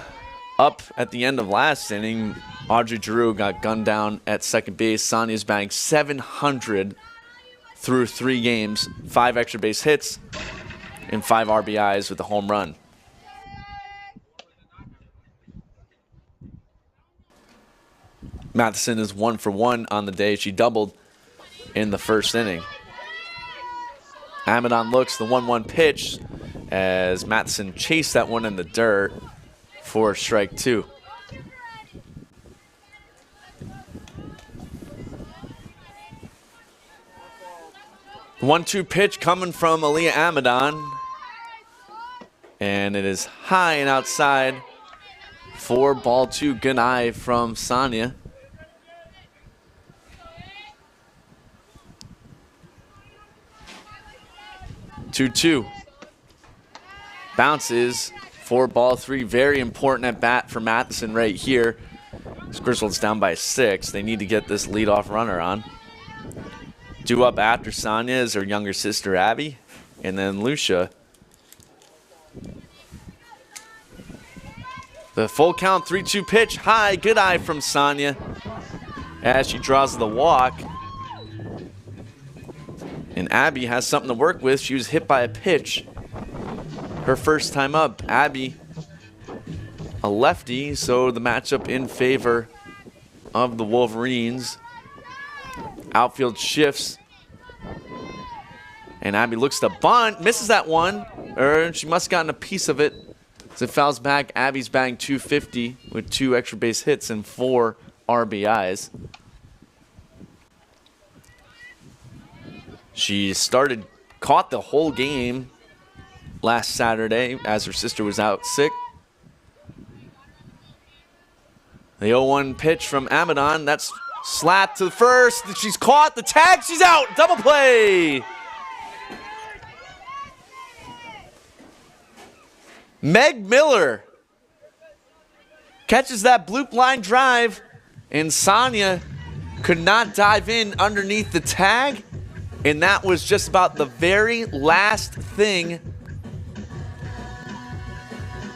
up at the end of last inning. Audrey Giroux got gunned down at second base. Sonia's bagged 700 through 3 games, 5 extra base hits, and 5 RBIs with a home run. Matheson is 1 for 1 on the day. She doubled in the first inning. Amadon looks, the 1-1 pitch, as Matheson chased that one in the dirt for strike 2. The 1-2 pitch coming from Aaliyah Amadon. And it is high and outside for ball 2. Good eye from Sonia. 2-2. Bounces for ball 3. Very important at bat for Matheson right here. Griswold's down by 6. They need to get this leadoff runner on. Due up after Sonia is her younger sister Abby, and then Lucia. The full count 3-2 pitch. High, good eye from Sonia as she draws the walk. And Abby has something to work with. She was hit by a pitch her first time up. Abby, a lefty, so the matchup in favor of the Wolverines. Outfield shifts. And Abby looks to bunt, misses that one. Or she must have gotten a piece of it. As it fouls back, Abby's batting .250 with 2 extra base hits and 4 RBIs. She caught the whole game last Saturday as her sister was out sick. The 0-1 pitch from Amadon. That's slapped to the first. She's caught the tag. She's out. Double play. Meg Miller catches that bloop line drive, and Sonia could not dive in underneath the tag, and that was just about the very last thing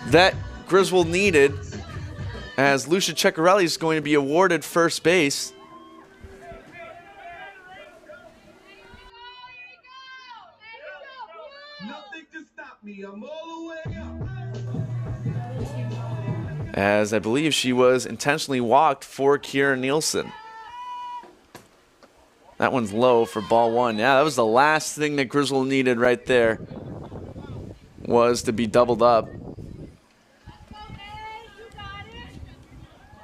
that Griswold needed, as Lucia Ceccarelli is going to be awarded first base. Nothing can stop me. I'm all the way up. As I believe she was intentionally walked for Kira Nielsen. That one's low for ball 1. Yeah, that was the last thing that Griswold needed right there, was to be doubled up.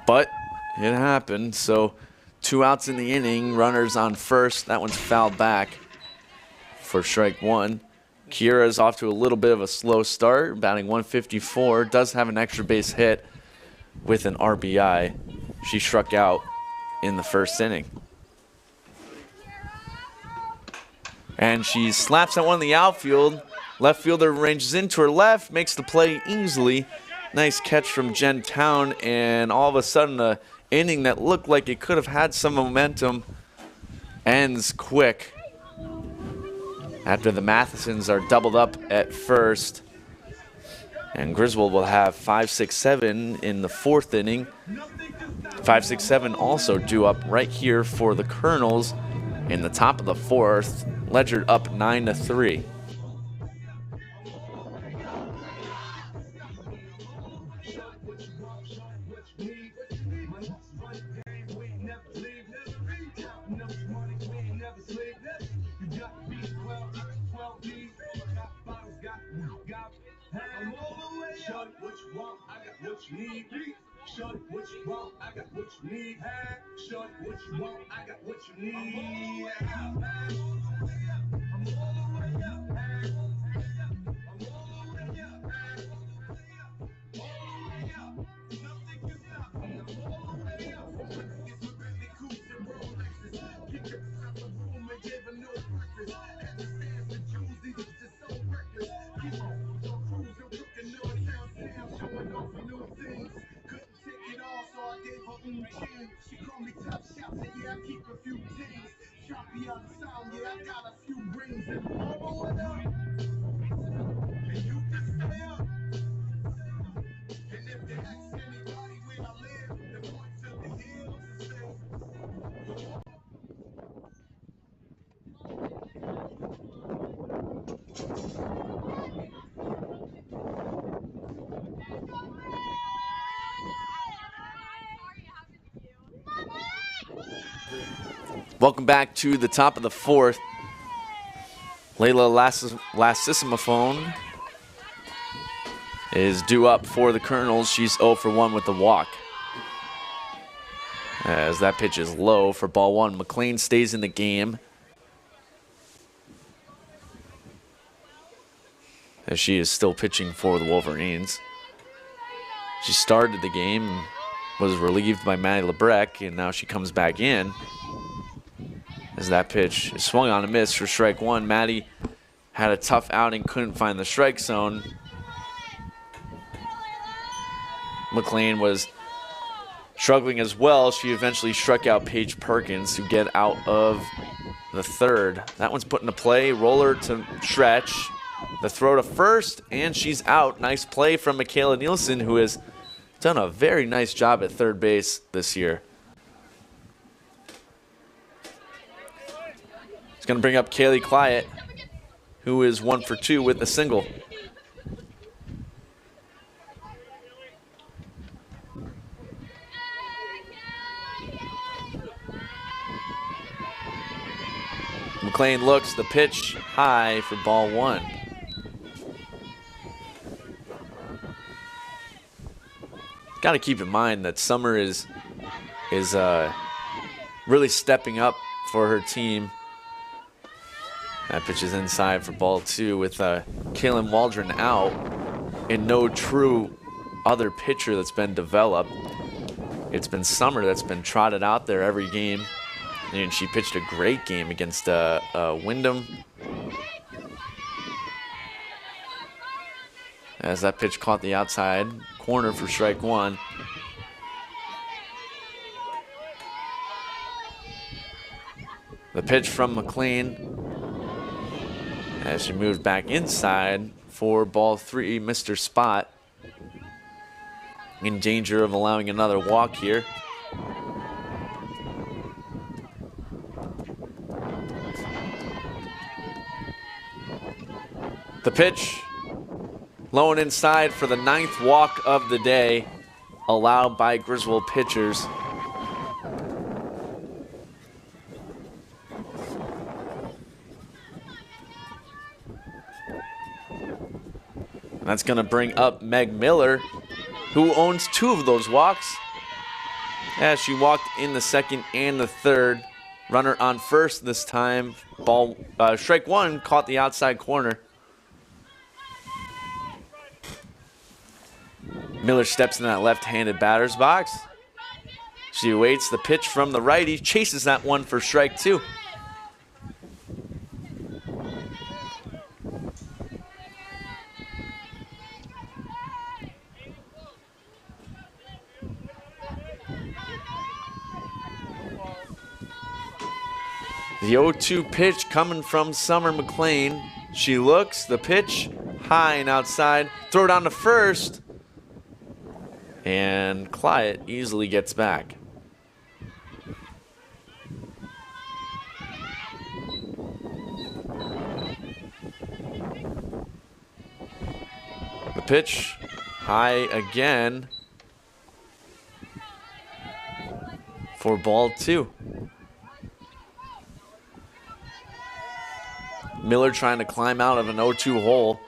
But it happened, so 2 outs in the inning, runners on first. That one's fouled back for strike 1. Kira's off to a little bit of a slow start, batting .154, does have an extra base hit with an RBI. She struck out in the first inning. And she slaps that one in the outfield. Left fielder ranges into her left, makes the play easily. Nice catch from Jen Town, and all of a sudden an inning that looked like it could have had some momentum ends quick after the Mathesons are doubled up at first. And Griswold will have 5, 6, 7 in the 4th inning. 5, 6, 7 also due up right here for the Colonels in the top of the 4th. Ledyard up 9-3. Shorty, what you want? I got what you need. Shorty, what you want? I got what you need. I'm all the way up. Nothing can stop me. I'm all the way up. It's a really cool and Rolexes. Kick it out the room and give a no breakfast. And the stands and Tuesdays is just so reckless. Keep on, don't cruise, you're cooking no sound, showing off for new things. So I gave her chin. She called me tough shots, and yeah, I keep a few things. Choppy on the sound, yeah, I got a few rings and all the way up. And you can stay up. And if they ask anybody where I live, they point to the hills and say, Welcome back to the top of the 4th. Layla Lassissimophone is due up for the Colonels. She's 0 for 1 with the walk. As that pitch is low for ball 1. McLean stays in the game, as she is still pitching for the Wolverines. She started the game, was relieved by Maddie Lebrecq, and now she comes back in. As that pitch is swung on a miss for strike 1. Maddie had a tough outing, couldn't find the strike zone. McLean was struggling as well. She eventually struck out Paige Perkins to get out of the third. That one's put into play. Roller to stretch. The throw to first, and she's out. Nice play from Michaela Nielsen, who has done a very nice job at third base this year. It's going to bring up Kaylee Clyett, who is 1 for 2 with a single. McLean looks, the pitch high for ball 1. Got to keep in mind that Summer is really stepping up for her team. That pitch is inside for ball 2 with Kaylin Waldron out and no true other pitcher that's been developed. It's been Summer that's been trotted out there every game, and she pitched a great game against Wyndham. As that pitch caught the outside corner for strike 1. The pitch from McLean as she moved back inside for ball 3, Mr. Spot. In danger of allowing another walk here. The pitch, low and inside for the 9th walk of the day, allowed by Griswold pitchers. That's going to bring up Meg Miller, who owns 2 of those walks, as she walked in the 2nd and the 3rd. Runner on first this time. Strike 1 caught the outside corner. Miller steps in that left-handed batter's box. She awaits the pitch from the righty, chases that one for strike 2. The 0-2 pitch coming from Summer McLean. She looks, the pitch high and outside. Throw down to first. And Clyett easily gets back. The pitch high again for ball 2. Miller trying to climb out of an 0-2 hole.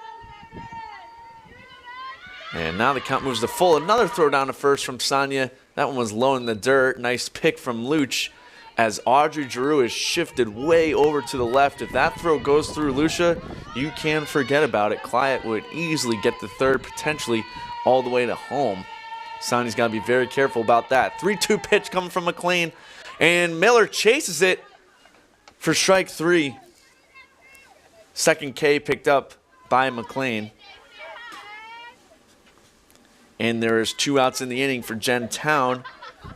And now the count moves to full. Another throw down to first from Sonia. That one was low in the dirt. Nice pick from Luch as Audrey Giroux is shifted way over to the left. If that throw goes through Lucia, you can forget about it. Clyett would easily get the third, potentially all the way to home. Sonia's got to be very careful about that. 3-2 pitch coming from McLean. And Miller chases it for strike 3. Second K picked up by McLean. And there is 2 outs in the inning for Jen Town,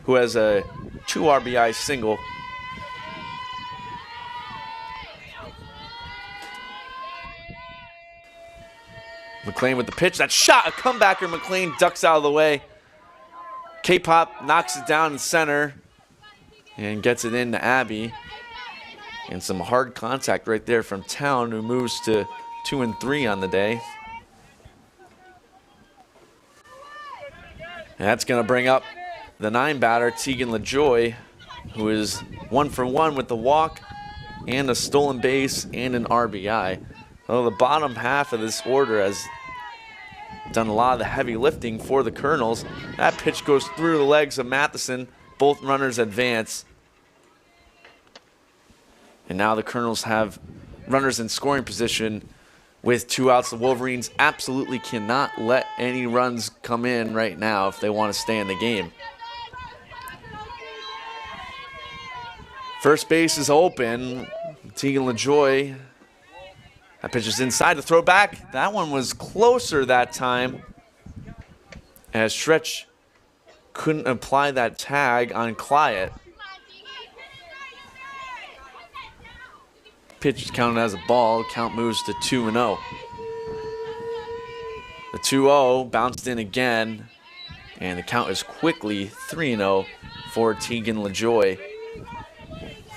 who has a 2 RBI single. McLean with the pitch. That shot, a comebacker. McLean ducks out of the way. K-Pop knocks it down in center and gets it into Abby. And some hard contact right there from Town, who moves to 2-3 on the day. And that's going to bring up the 9 batter, Tegan LaJoy, who is 1 for 1 with the walk and a stolen base and an RBI. Well, the bottom half of this order has done a lot of the heavy lifting for the Colonels. That pitch goes through the legs of Matheson. Both runners advance. And now the Colonels have runners in scoring position with 2 outs. The Wolverines absolutely cannot let any runs come in right now if they want to stay in the game. First base is open. Tegan LaJoy That pitch is inside, the throw back. That one was closer that time, as Stretch couldn't apply that tag on Clyett. Pitch is counted as a ball. Count moves to 2-0. The 2-0 bounced in again, and the count is quickly 3-0 for Tegan LaJoy.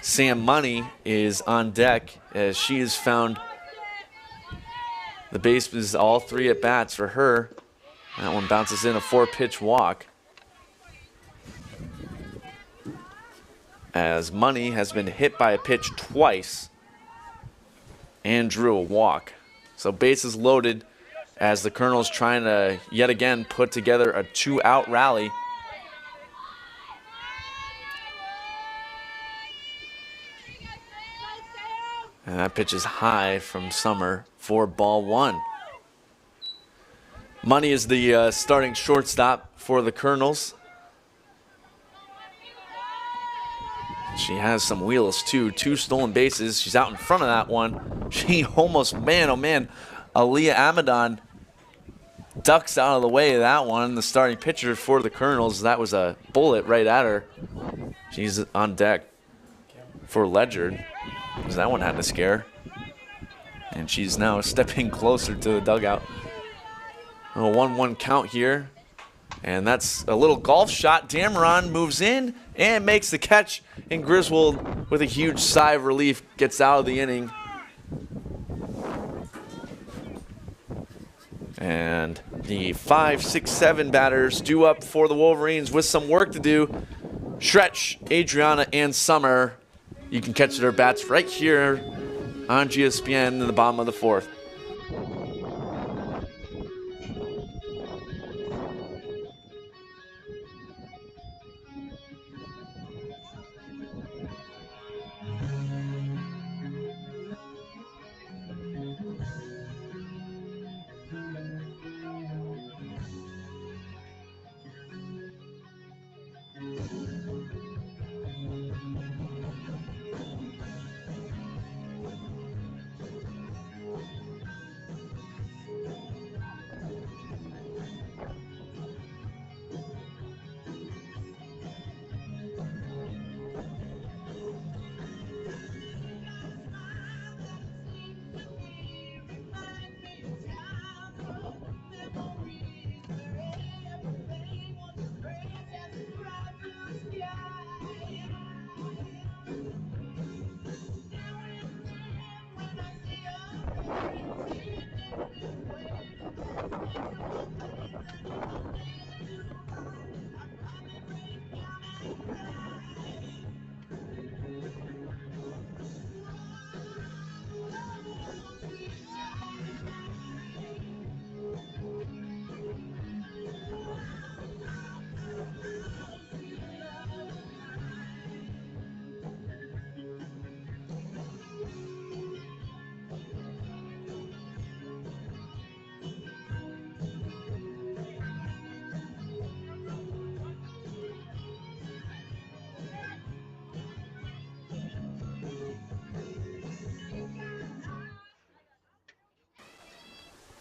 Sam Money is on deck as she has found the bases all 3 at bats for her. That one bounces in a 4-pitch walk. As Money has been hit by a pitch twice and drew a walk. So bases loaded as the Colonels trying to yet again put together a 2-out rally. And that pitch is high from Summer for ball 1. Money is the starting shortstop for the Colonels. She has some wheels too, 2 stolen bases. She's out in front of that one. She almost, man, oh man, Aaliyah Amadon ducks out of the way of that one. The starting pitcher for the Colonels, that was a bullet right at her. She's on deck for Ledyard, because that one had to scare. And she's now stepping closer to the dugout. A 1-1 count here. And that's a little golf shot. Dameron moves in and makes the catch. And Griswold, with a huge sigh of relief, gets out of the inning. And the 5, 6, 7 batters due up for the Wolverines with some work to do. Stretch, Adriana, and Summer. You can catch their bats right here on GSPN in the bottom of the 4th.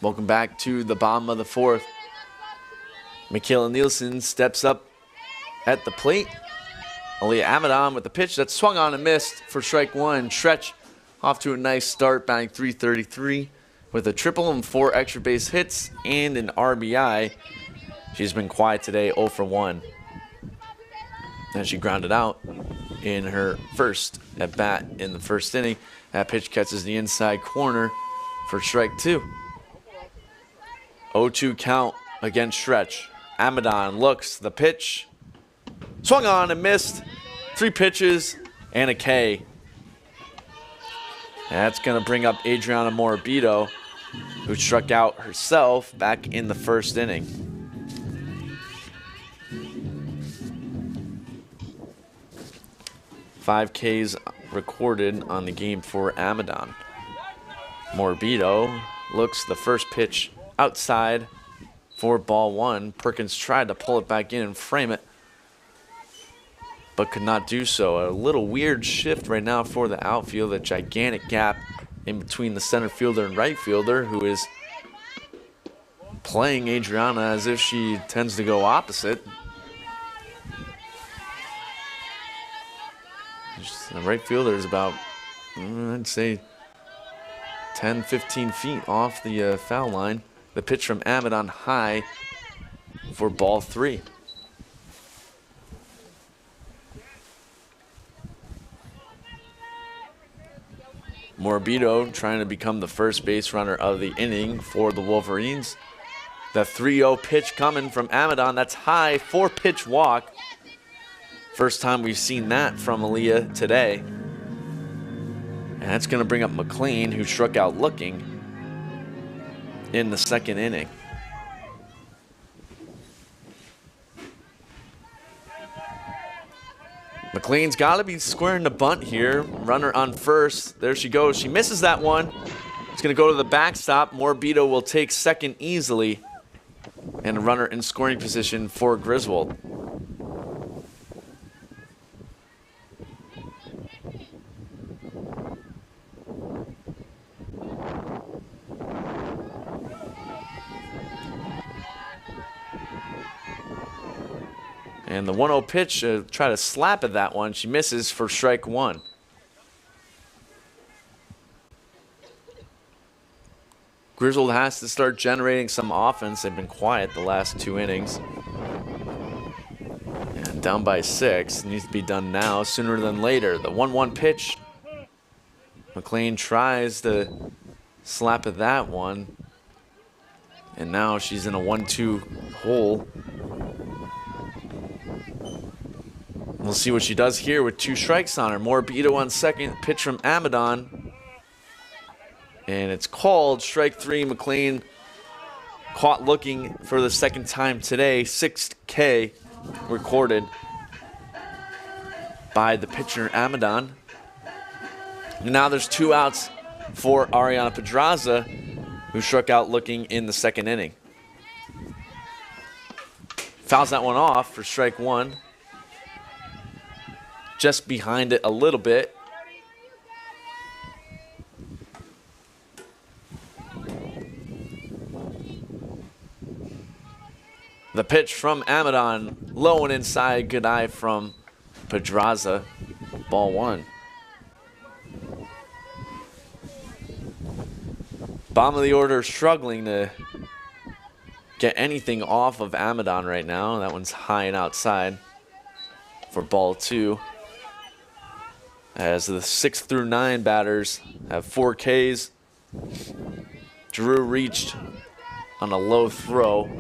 Welcome back to the bottom of the 4th. Michaela Nielsen steps up at the plate. Aaliyah Amadon with the pitch that swung on and missed for strike 1. Stretch off to a nice start, batting .333 with a triple and 4 extra base hits and an RBI. She's been quiet today, 0 for 1. And she grounded out in her first at bat in the first inning. That pitch catches the inside corner for strike 2. 0-2 count against Stretch. Amadon looks, the pitch. Swung on and missed. 3 pitches and a K. That's going to bring up Adriana Morabito, who struck out herself back in the first inning. Five Ks recorded on the game for Amadon. Morabito looks, the first pitch outside for ball 1. Perkins tried to pull it back in and frame it, but could not do so. A little weird shift right now for the outfield, a gigantic gap in between the center fielder and right fielder, who is playing Adriana as if she tends to go opposite. The right fielder is about, I'd say, 10, 15 feet off the foul line. The pitch from Amadon high for ball 3. Morbido trying to become the first base runner of the inning for the Wolverines. The 3-0 pitch coming from Amadon. That's high, 4-pitch walk. First time we've seen that from Aaliyah today. And that's going to bring up McLean, who struck out looking in the second inning. McLean's got to be squaring the bunt here. Runner on first. There she goes. She misses that one. It's going to go to the backstop. Morbido will take second easily. And a runner in scoring position for Griswold. And the 1-0 pitch, try to slap at that one. She misses for strike 1. Griswold has to start generating some offense. They've been quiet the last 2 innings. And down by 6. Needs to be done now, sooner than later. The 1-1 pitch. McLean tries to slap at that one. And now she's in a 1-2 hole. We'll see what she does here with 2 strikes on her. Morbido on second. Pitch from Amadon. And it's called strike 3. McLean caught looking for the second time today. 6K recorded by the pitcher Amadon. And now there's 2 outs for Ariana Pedraza, who struck out looking in the second inning. Fouls that one off for strike 1. Just behind it a little bit. The pitch from Amadon, low and inside. Good eye from Pedraza. Ball 1. Bottom of the order struggling to get anything off of Amadon right now. That one's high and outside for ball 2. As the 6 through 9 batters have 4 Ks. Drew reached on a low throw.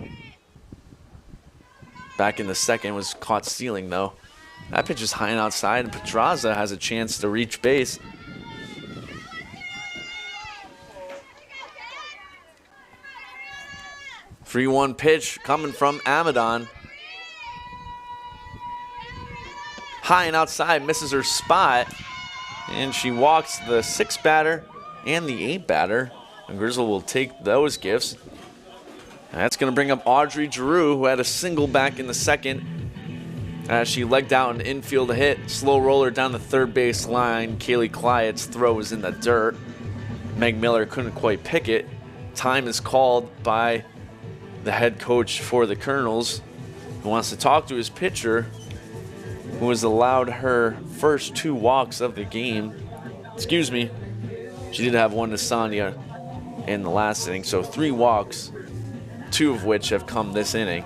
Back in the second, was caught stealing though. That pitch is high and outside, and Pedraza has a chance to reach base. Free 1 pitch coming from Amadon. High and outside, misses her spot. And she walks the 6 batter and the 8 batter. And Griswold will take those gifts. And that's going to bring up Audrey Giroux, who had a single back in the second. As she legged out an infield hit. Slow roller down the third base line. Kaylee Clyatt's throw was in the dirt. Meg Miller couldn't quite pick it. Time is called by the head coach for the Colonels, who wants to talk to his pitcher, who has allowed her first 2 walks of the game. Excuse me. She did have one to Sonia in the last inning, so 3 walks, 2 of which have come this inning.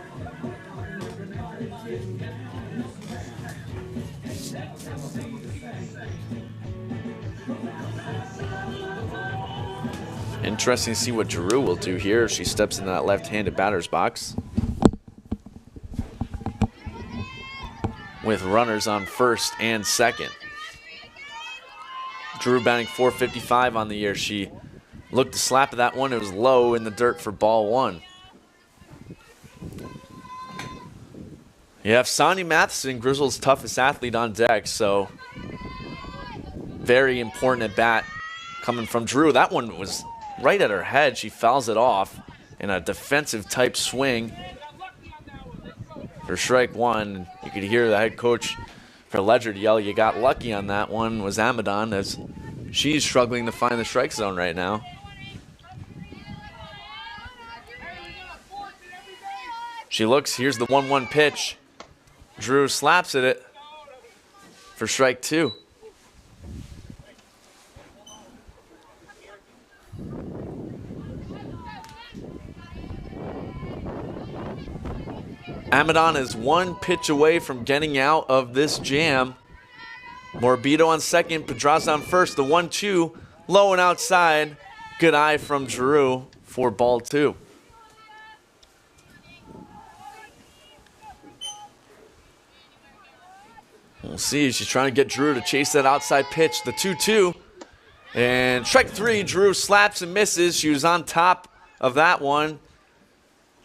Interesting to see what Giroux will do here. She steps into that left-handed batter's box with runners on first and second. Giroux batting .455 on the year. She looked to slap at that one. It was low in the dirt for ball 1. You have Sonia Matheson, Griswold's toughest athlete, on deck, so very important at bat coming from Giroux. That one was right at her head. She fouls it off in a defensive type swing for strike 1. You could hear the head coach for Ledyard yell, "You got lucky on that one," was Amadon, as She's struggling to find the strike zone right now. She looks, here's the 1-1 pitch. Drew slaps at it for strike 2. Amadon is 1 pitch away from getting out of this jam. Morbido on second, Pedraza on first. The 1-2, low and outside. Good eye from Drew for ball 2. We'll see. She's trying to get Drew to chase that outside pitch. The 2-2. And strike 3, Drew slaps and misses. She was on top of that one.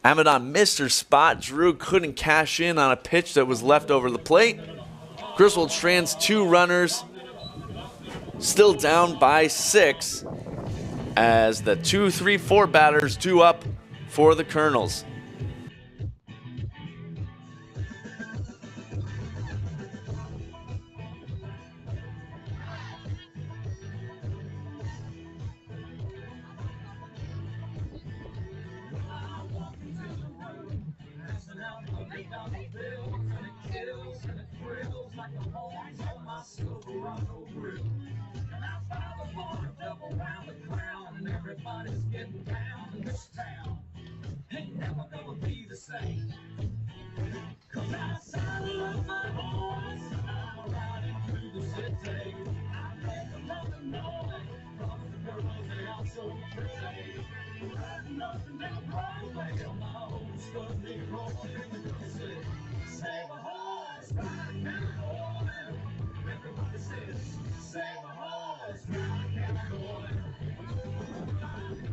Amadon missed her spot. Drew couldn't cash in on a pitch that was left over the plate. Griswold strands 2 runners. Still down by 6 as the 2, 3, 4 batters due up for the Colonels. Everybody's getting down in this town. Ain't never gonna be the same. 'Cause I saddle my horse, I'm riding through the city. I make a lot of noise, from the girls they are so pretty. Riding up and down Broadway on my old Scudney Road in the city. Save a horse, ride a cowboy. Everybody says, save a horse, ride a cowboy.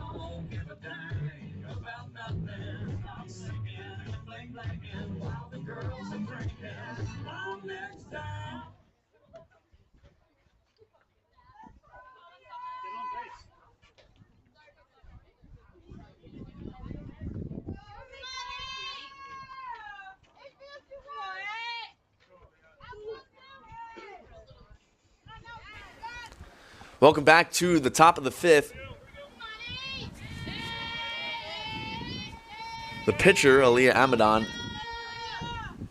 I won't give a dang about nothing. I'm singing and bling-blanging while the girls are drinking. On next time. Welcome back to the top of the 5th. The pitcher, Aaliyah Amadon,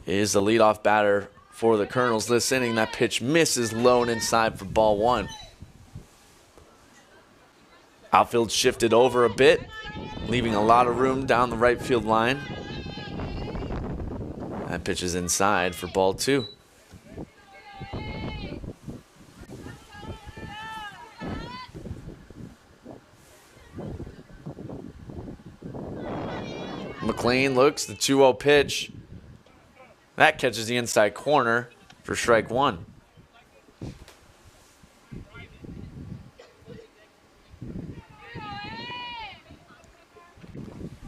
is the leadoff batter for the Colonels this inning. That pitch misses low and inside for ball 1. Outfield shifted over a bit, leaving a lot of room down the right field line. That pitch is inside for ball 2. McLean looks, the 2-0 pitch. That catches the inside corner for strike 1.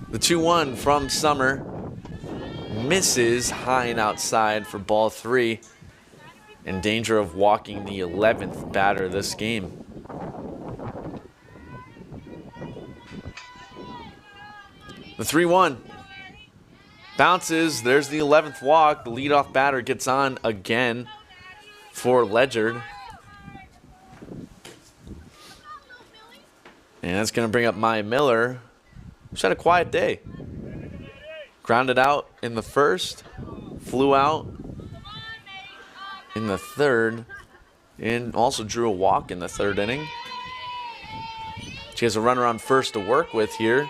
The 2-1 from Summer misses high and outside for ball 3. In danger of walking the 11th batter this game. The 3-1 bounces. There's the 11th walk. The leadoff batter gets on again for Ledyard. And that's going to bring up Maya Miller. She had a quiet day. Grounded out in the first. Flew out in the third. And also drew a walk in the 3rd inning. She has a runner on first to work with here.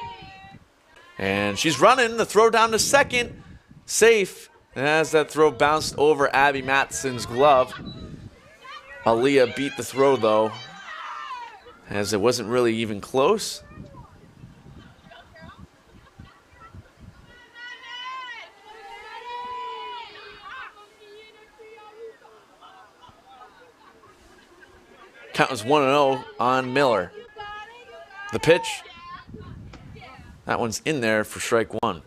And she's running the throw down to second. Safe. As that throw bounced over Abby Matson's glove. Aaliyah beat the throw though, as it wasn't really even close. Count was 1-0 on Miller. The pitch. That one's in there for strike 1.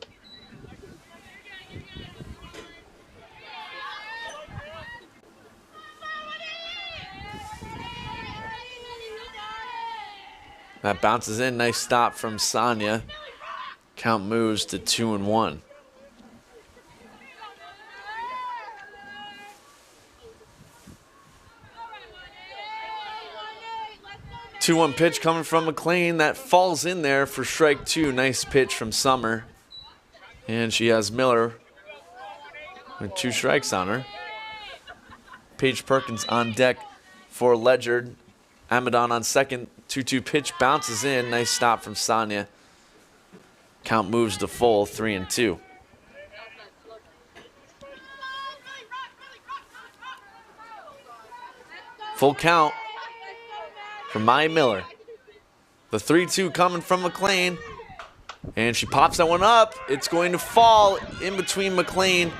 That bounces in. Nice stop from Sonia. Count moves to 2-1. 2-1 pitch coming from McLean. That falls in there for strike 2. Nice pitch from Summer. And she has Miller with 2 strikes on her. Paige Perkins on deck for Ledyard. Amadon on second. 2-2 pitch bounces in. Nice stop from Sonia. Count moves to full, 3-2. Full count for Maya Miller. The 3-2 coming from McLean. And she pops that one up. It's going to fall in between McLean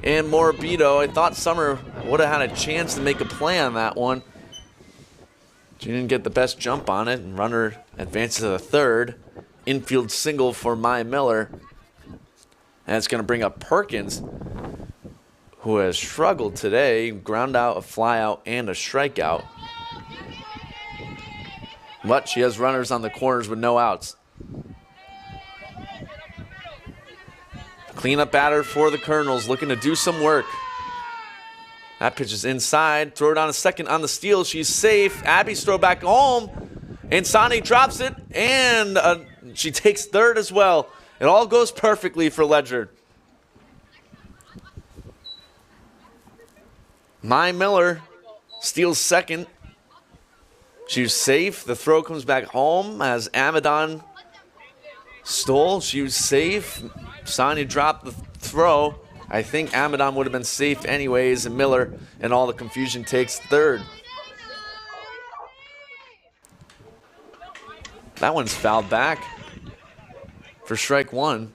and Morabito. I thought Summer would have had a chance to make a play on that one. She didn't get the best jump on it, and runner advances to the third. Infield single for Maya Miller. And it's going to bring up Perkins, who has struggled today. Ground out, a fly out, and a strikeout. But she has runners on the corners with no outs. Cleanup batter for the Colonels, looking to do some work. That pitch is inside. Throw it on a second on the steal. She's safe. Abby's throw back home. And Sani drops it. And she takes third as well. It all goes perfectly for Ledyard. Maya Miller steals second. She's safe. The throw comes back home as Amadon stole. She was safe. Sonia dropped the throw. I think Amadon would have been safe anyways, and Miller, and all the confusion, takes third. That one's fouled back for strike 1.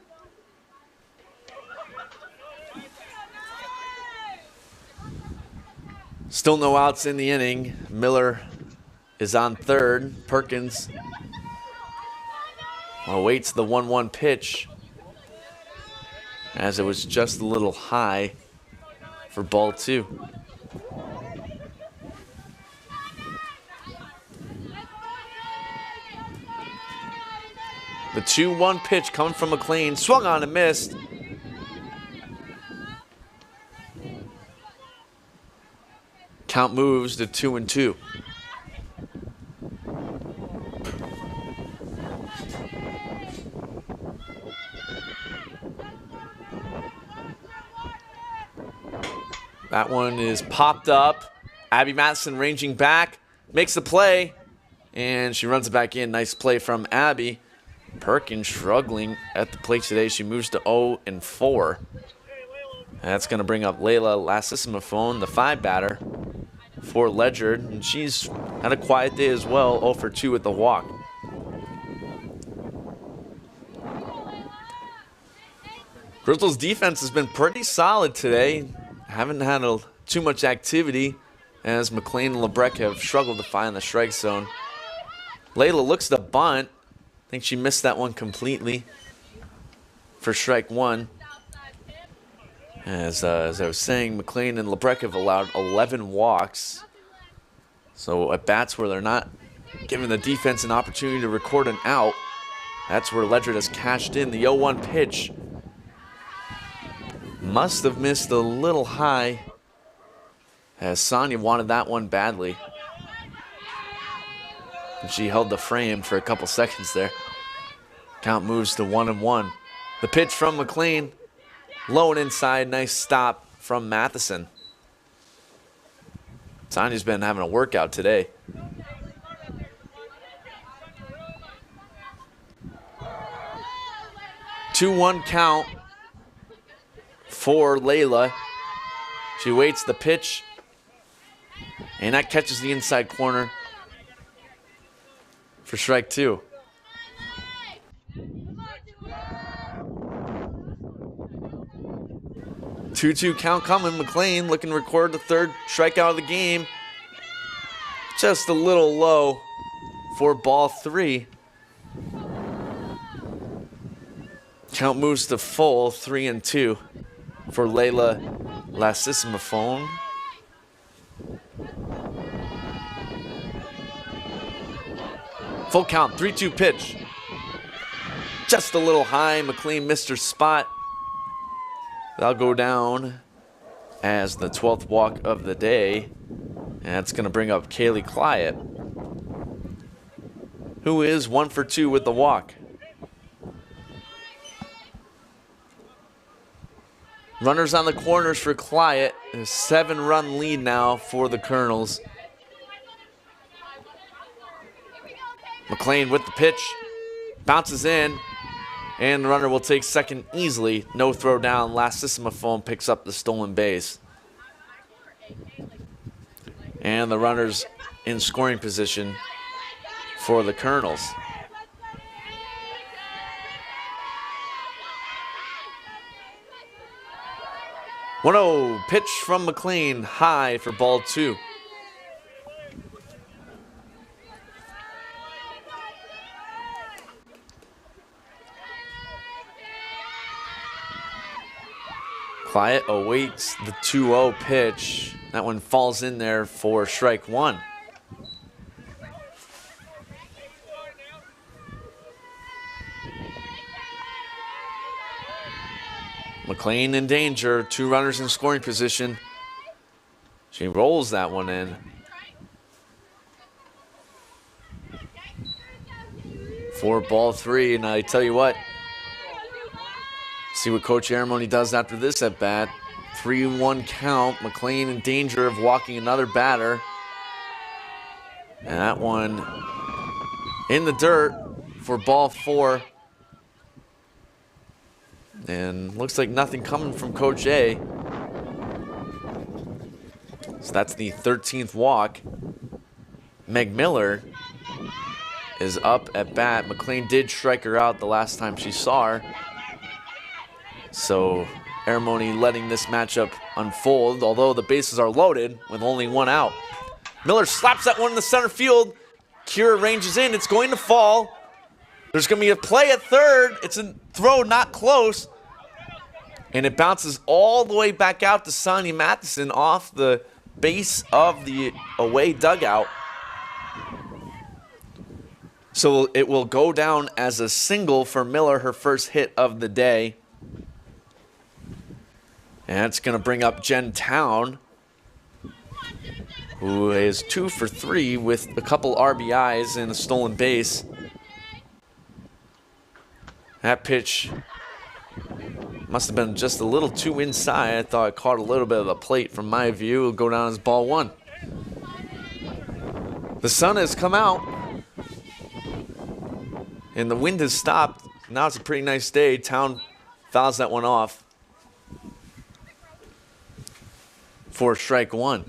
Still no outs in the inning. Miller is on third. Perkins awaits the 1-1 pitch, as it was just a little high for ball 2. The 2-1 pitch coming from McLean. Swung on and missed. Count moves to 2-2. That one is popped up. Abby Madison ranging back, makes the play, and she runs it back in. Nice play from Abby. Perkins struggling at the plate today. She moves to 0-4. That's going to bring up Layla Lassissimafone, the 5 batter for Ledyard, and she's had a quiet day as well, 0-2 with the walk. Griswold's defense has been pretty solid today. Haven't had too much activity as McLean and LeBrecq have struggled to find the strike zone. Layla looks to bunt. I think she missed that one completely for strike 1. As I was saying, McLean and LeBrecq have allowed 11 walks. So at bats where they're not giving the defense an opportunity to record an out, that's where Ledyard has cashed in. The 0-1 pitch must have missed a little high, as Sonia wanted that one badly. And she held the frame for a couple seconds there. Count moves to 1-1. The pitch from McLean, low and inside. Nice stop from Matheson. Sonia's been having a workout today. Two-one count for Layla. She waits the pitch, and that catches the inside corner for strike 2. Two-two count coming. McLean looking to record the third strikeout of the game. Just a little low for ball 3. Count moves to full, 3-2 for Layla Lassissimafone. Full count, 3-2 pitch. Just a little high. McLean missed her spot. That'll go down as the 12th walk of the day. And it's going to bring up Kaylee Clyett. who is 1 for 2 with the walk. Runners on the corners for Client. A 7-run lead now for the Colonels. McLean with the pitch. Bounces in. And the runner will take second easily. No throw down. Lassissimophone picks up the stolen base. And the runners in scoring position for the Colonels. 1-0 pitch from McLean, high for ball 2. Client awaits the 2-0 pitch. That one falls in there for strike 1. McLean in danger, 2 runners in scoring position. She rolls that one in. For ball 3, and I tell you what, see what Coach Aramoni does after this at bat. 3-1 count. McLean in danger of walking another batter. And that one in the dirt for ball 4. And looks like nothing coming from Coach A. So that's the 13th walk. Meg Miller is up at bat. McLean did strike her out the last time she saw her. So Aramoni letting this matchup unfold, although the bases are loaded with only 1 out. Miller slaps that one in the center field. Kira ranges in. It's going to fall. There's going to be a play at third. It's a throw not close. And it bounces all the way back out to Sonia Matheson off the base of the away dugout. So it will go down as a single for Miller, her first hit of the day. And it's going to bring up Jen Town, who is 2 for 3 with a couple RBIs and a stolen base. That pitch must have been just a little too inside. I thought it caught a little bit of the plate from my view. It'll go down as ball 1. The sun has come out, and the wind has stopped. Now it's a pretty nice day. Town fouls that one off for strike 1.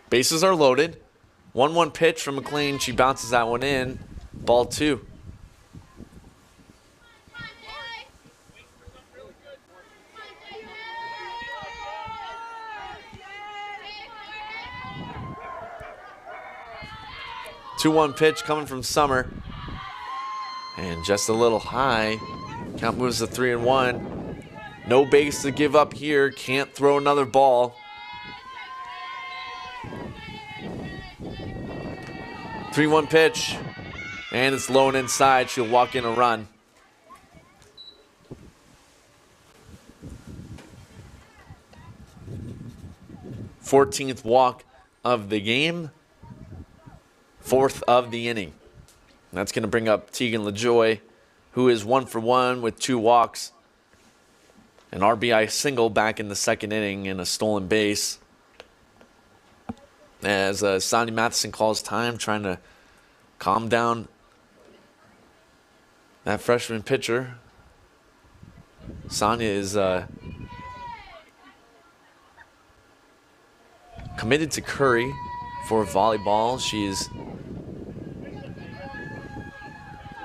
Bases are loaded. 1-1 pitch from McLean. She bounces that one in. Ball 2. Two-one pitch coming from Summer. And just a little high. Count moves to 3-1. No base to give up here. Can't throw another ball. 3-1 pitch, and it's low and inside. She'll walk in a run. Fourteenth walk of the game, 4th of the inning. And that's going to bring up Tegan LaJoy, who is 1 for 1 with 2 walks. An RBI single back in the 2nd inning and a stolen base. As Sonia Matheson calls time, trying to calm down that freshman pitcher. Sonia is committed to Curry for volleyball. She's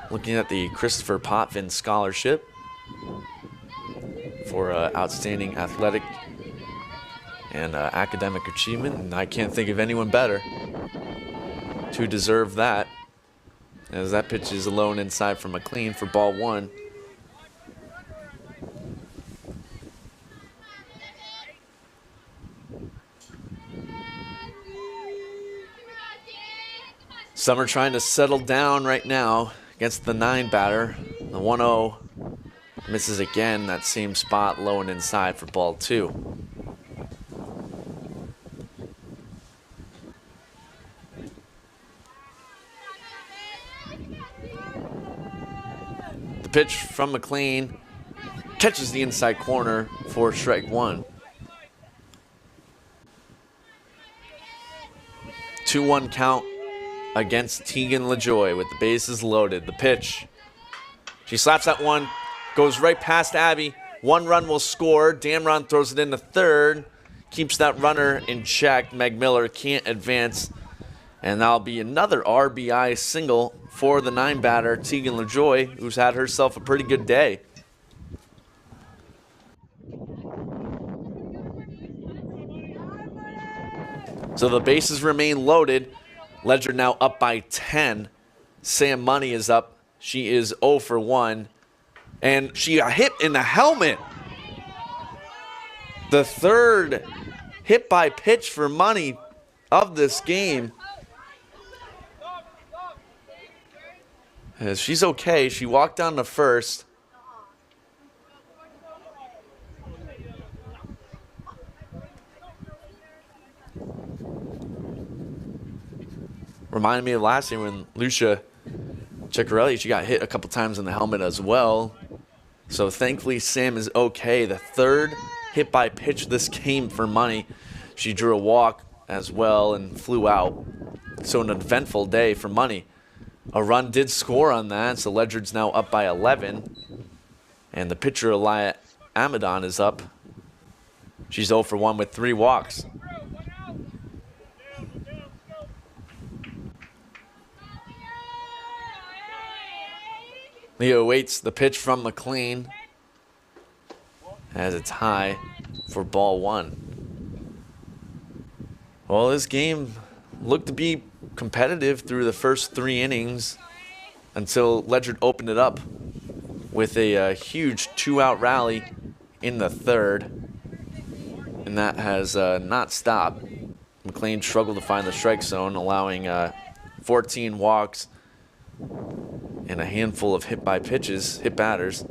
looking at the Christopher Potvin Scholarship for outstanding athletic and academic achievement, and I can't think of anyone better to deserve that, as that pitch is alone inside for McLean for ball 1. Summer trying to settle down right now against the 9 batter, the 1-0. Misses again, that same spot, low and inside for ball 2. The pitch from McLean catches the inside corner for strike 1. 2-1 count against Tegan LaJoy with the bases loaded. The pitch. She slaps that one, goes right past Abby. 1 run will score. Damron throws it into third. Keeps that runner in check. Meg Miller can't advance. And that'll be another RBI single for the 9-batter, Tegan LaJoy, who's had herself a pretty good day. So the bases remain loaded. Ledyard now up by 10. Sam Money is up. She is 0 for 1. And she got hit in the helmet. The third hit by pitch for Money of this game. She's okay. She walked down to first. Reminded me of last year when Lucia Ciccarelli, she got hit a couple times in the helmet as well. So thankfully Sam is okay. The third hit by pitch this game for Money. She drew a walk as well and flew out. So an eventful day for Money. A run did score on that, so Ledyard's now up by 11. And the pitcher, Elia Amadon, is up. She's 0 for 1 with 3 walks. Leo waits the pitch from McLean as it's high for ball 1. Well, this game looked to be competitive through the first 3 innings until Ledyard opened it up with a huge 2-out rally in the 3rd. And that has not stopped. McLean struggled to find the strike zone, allowing 14 walks and a handful of hit by pitches, hit batters.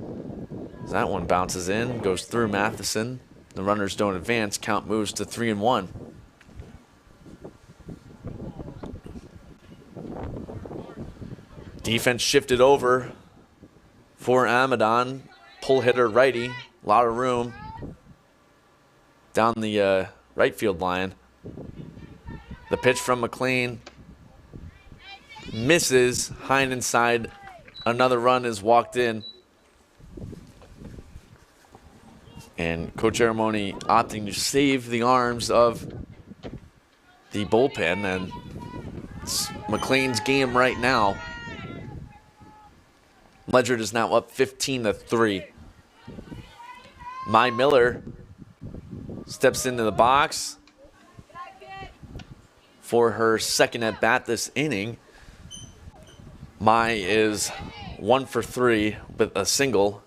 That one bounces in, goes through Matheson. The runners don't advance. Count moves to 3-1. Defense shifted over for Amadon. Pull hitter righty. A lot of room down the right field line. The pitch from McLean misses. High and inside. Another run is walked in. And Coach Aramoni opting to save the arms of the bullpen. And it's McLean's game right now. Ledyard is now up 15-3. Mai Miller steps into the box for her second at bat this inning. Mai is 1 for 3 with a single.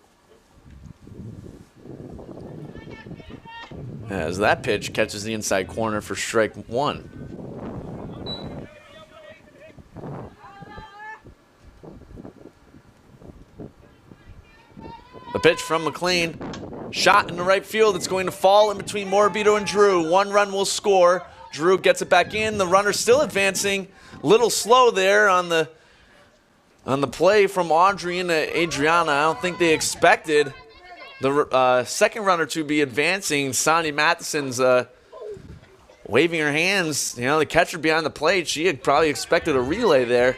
As that pitch catches the inside corner for strike 1. The pitch from McLean. Shot in the right field. It's going to fall in between Morabito and Drew. 1 run will score. Drew gets it back in. The runner still advancing. Little slow there on the play from Audrey and Adriana. I don't think they expected the second runner to be advancing. Sonia Matheson's waving her hands. You know, the catcher behind the plate, she had probably expected a relay there.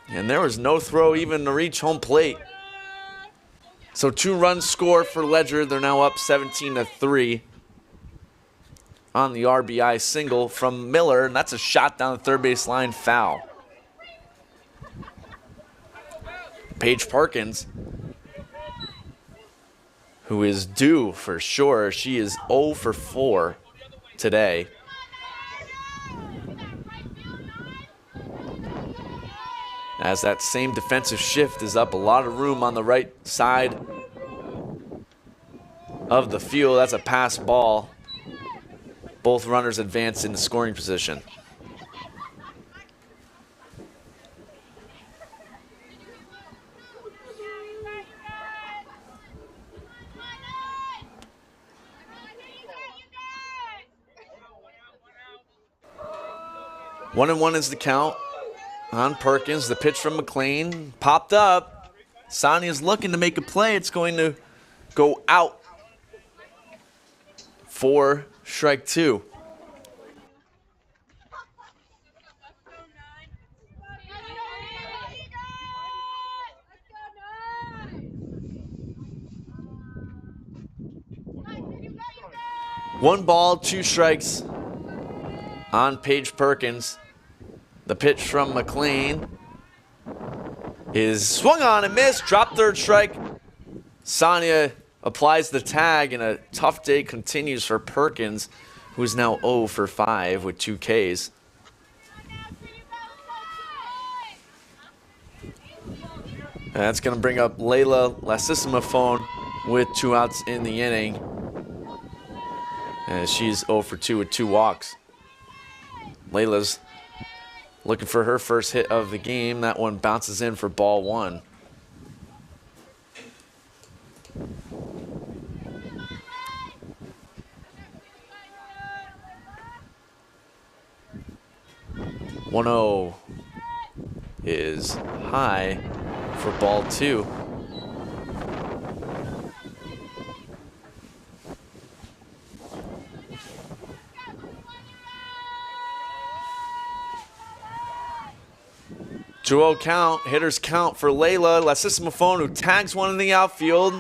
And there was no throw even to reach home plate. So 2 runs score for Ledyard. They're now up 17-3 on the RBI single from Miller. And that's a shot down the third base line, foul. Paige Parkins, who is due for sure. She is 0 for 4 today. As that same defensive shift is up, a lot of room on the right side of the field. That's a pass ball. Both runners advance into scoring position. 1-1 is the count on Perkins. The pitch from McLean popped up. Sonia's looking to make a play. It's going to go out for strike two. One ball, 2 strikes on Paige Perkins. The pitch from McLean is swung on and missed. Drop third strike. Sonia applies the tag, and a tough day continues for Perkins, who is now 0 for 5 with 2 Ks. And that's going to bring up Layla Lassissima with 2 outs in the inning. And she's 0 for 2 with 2 walks. Layla's looking for her first hit of the game. That one bounces in for ball 1. One 0 is high for ball 2. Two-0 count, hitters count for Layla Lassissima, who tags one in the outfield.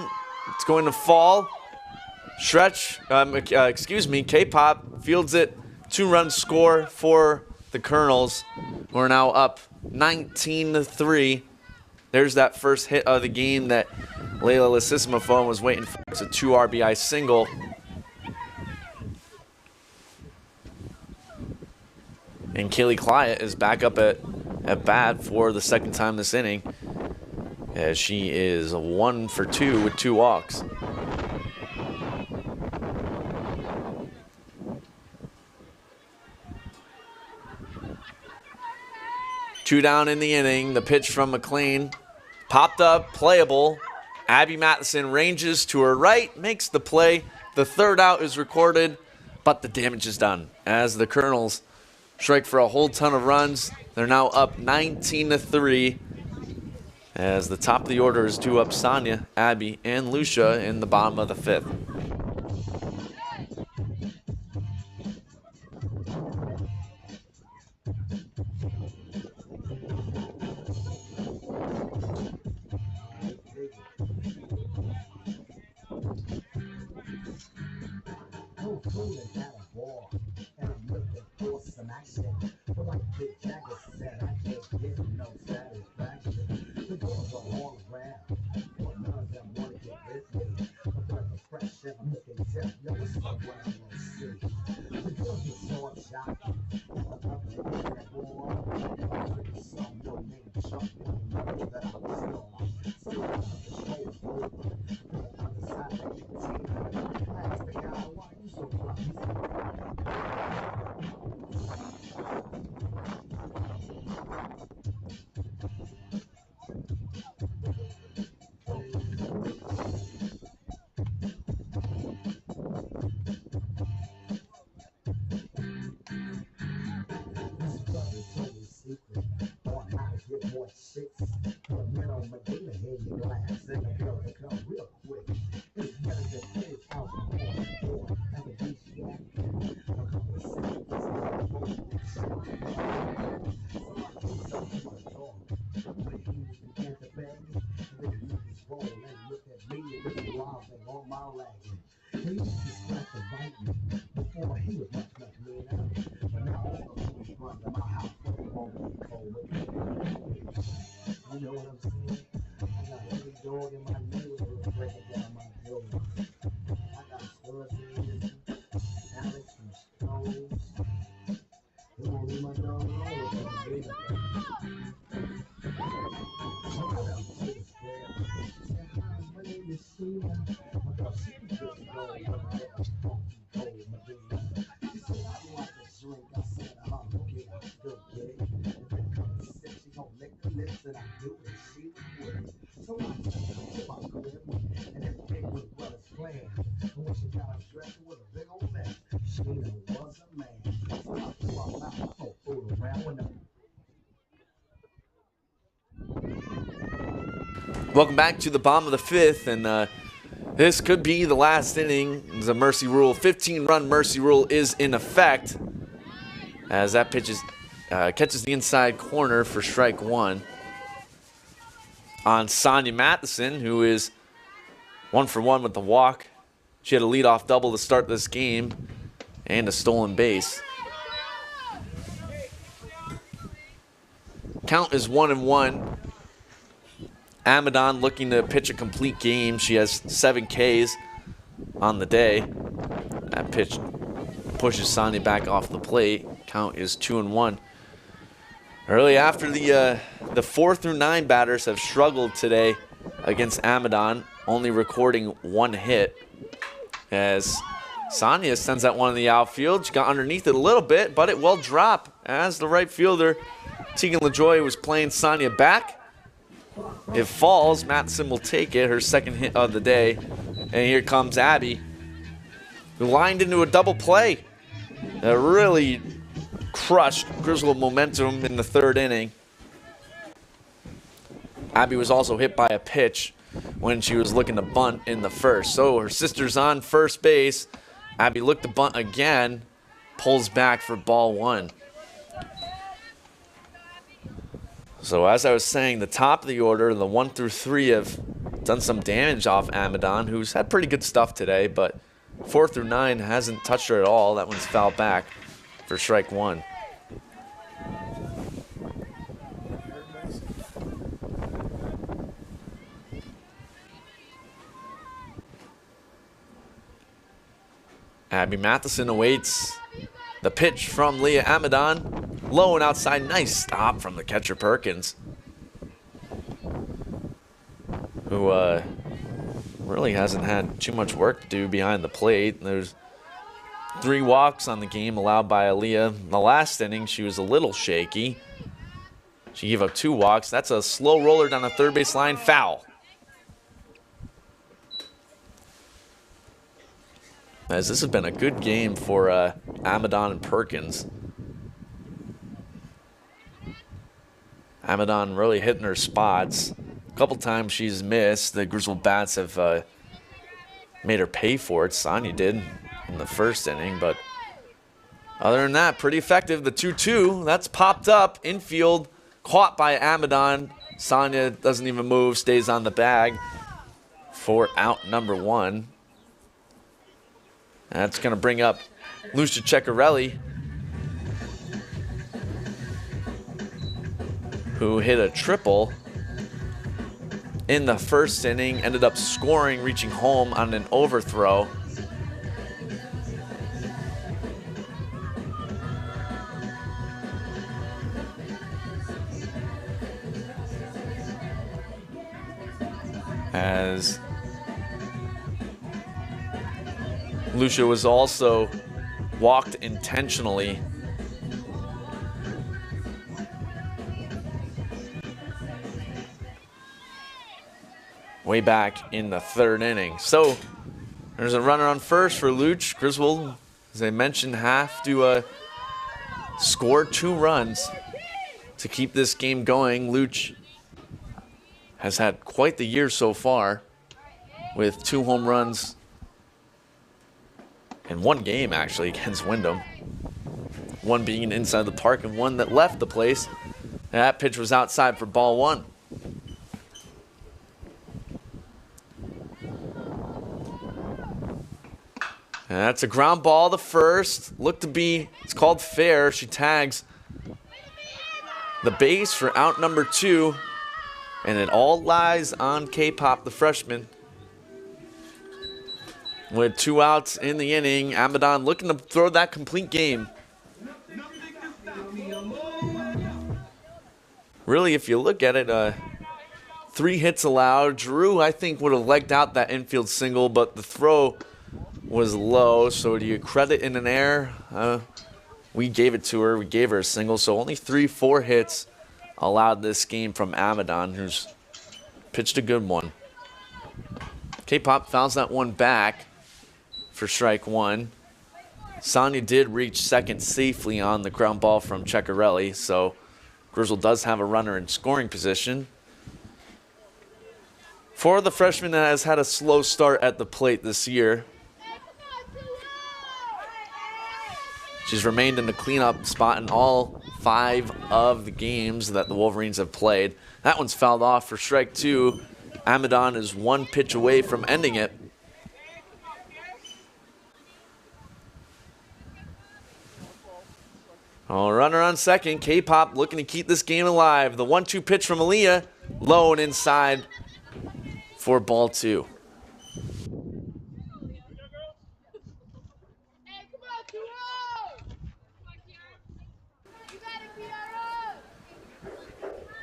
It's going to fall. K-Pop fields it. 2-run score for the Colonels. We're now up 19-3. There's that first hit of the game that Layla Lassissima was waiting for. It's a 2 RBI single. And Kaylee Clyott is back up at bat for the second time this inning, as she is 1 for 2 with 2 walks. Two down in the inning. The pitch from McLean popped up, playable. Abby Matheson ranges to her right, makes the play. The third out is recorded, but the damage is done as the Colonels strike for a whole ton of runs. They're now up 19-3, as the top of the order is due up Sonia, Abby, and Lucia in the bottom of the 5th. Welcome back to the bottom of the fifth, and this could be the last inning. The mercy rule, 15-run mercy rule, is in effect as that pitch catches the inside corner for strike one on Sonia Matheson, who is 1 for 1 with the walk. She had a leadoff double to start this game and a stolen base. Count is 1-1. Amadon looking to pitch a complete game. She has 7 Ks on the day. That pitch pushes Sonia back off the plate. Count is 2-1. Early after, the 4 through 9 batters have struggled today against Amadon, only recording 1 hit. As Sonia sends that one in the outfield. She got underneath it a little bit, but it will drop as the right fielder, Tegan LaJoy, was playing Sonia back. It falls. Matheson will take it, her second hit of the day. And here comes Abby, who lined into a double play. That really crushed Griswold momentum in the 3rd inning. Abby was also hit by a pitch when she was looking to bunt in the 1st. So her sister's on first base. Abby looked to bunt again, pulls back for ball 1. So as I was saying, the top of the order, the 1 through 3 have done some damage off Amadon, who's had pretty good stuff today, but 4 through 9 hasn't touched her at all. That one's fouled back for strike 1. Abby Matheson awaits the pitch from Leah Amadon. Low and outside. Nice stop from the catcher Perkins, who really hasn't had too much work to do behind the plate. There's 3 walks on the game allowed by Aaliyah. The last inning, she was a little shaky. She gave up 2 walks. That's a slow roller down the third base line. Foul. As this has been a good game for Amadon and Perkins. Amadon really hitting her spots. A couple times she's missed. The Griswold bats have made her pay for it. Sonia did in the 1st inning, but other than that, pretty effective. The 2-2, that's popped up. Infield, caught by Amadon. Sonia doesn't even move, stays on the bag for out number 1. That's going to bring up Lucia Ceccarelli, who hit a triple in the 1st inning, ended up scoring, reaching home on an overthrow. As Lucia was also walked intentionally. Way back in the 3rd inning. So there's a runner on first for Luch. Griswold, as I mentioned, have to score 2 runs to keep this game going. Luch has had quite the year so far with 2 home runs in 1 game, actually, against Wyndham. 1 being inside the park and 1 that left the place. That pitch was outside for ball 1. And that's a ground ball to first. Looked to be, it's called fair. She tags the base for out number 2. And it all lies on K-Pop, the freshman. With 2 outs in the inning, Amadon looking to throw that complete game. Really, if you look at it, 3 hits allowed. Drew, I think, would have legged out that infield single, but the throw was low. So do you credit in an error? We gave it to her. We gave her a single. So only 3-4 hits allowed this game from Amadon, who's pitched a good one. K-Pop fouls that one back for strike 1. Sonia did reach second safely on the ground ball from Ceccarelli, so Griswold does have a runner in scoring position. For the freshman that has had a slow start at the plate this year, she's remained in the cleanup spot in all 5 of the games that the Wolverines have played. That one's fouled off for strike 2. Amadon is 1 pitch away from ending it. Oh, runner on second. K-Pop looking to keep this game alive. The 1-2 pitch from Aaliyah. Low and inside for ball 2.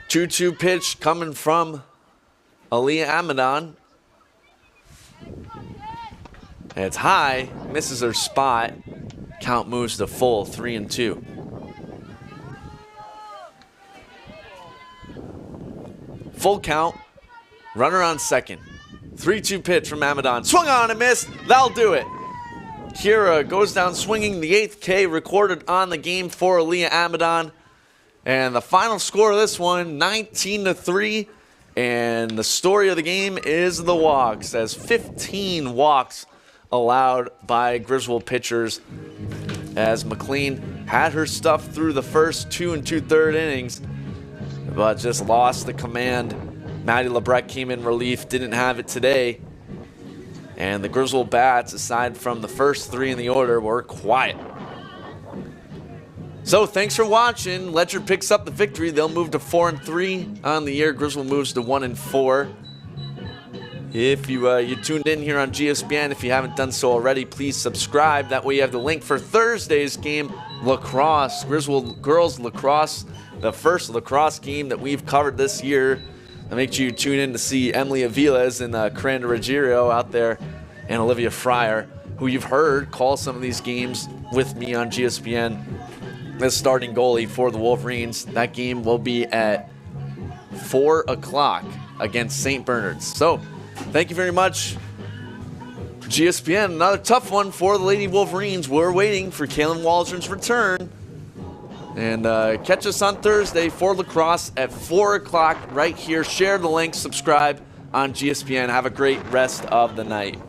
Two-two pitch coming from Aaliyah Amadon. It's high, misses her spot. Count moves to full, 3-2. Full count, runner on second. 3-2 pitch from Amadon. Swung on and missed. That'll do it. Kira goes down swinging. The 8th K recorded on the game for Aaliyah Amadon. And the final score of this one, 19-3. And the story of the game is the walks, as 15 walks allowed by Griswold pitchers, as McLean had her stuff through the first 2 2/3 innings, but just lost the command. Maddie Lebrecht came in relief, didn't have it today. And the Griswold bats, aside from the first 3 in the order, were quiet. So thanks for watching. Ledyard picks up the victory. They'll move to 4-3 on the year. Griswold moves to 1-4. If you tuned in here on GSPN, if you haven't done so already, please subscribe. That way you have the link for Thursday's game, lacrosse, Griswold girls lacrosse, the first lacrosse game that we've covered this year. That makes you tune in to see Emily Aviles and Coranda Ruggiero out there, and Olivia Fryer, who you've heard call some of these games with me on GSPN. As starting goalie for the Wolverines. That game will be at 4 o'clock against St. Bernard's. So, thank you very much. GSPN, another tough one for the Lady Wolverines. We're waiting for Kaylin Waldron's return. And catch us on Thursday for lacrosse at 4 o'clock right here. Share the link, subscribe on GSPN. Have a great rest of the night.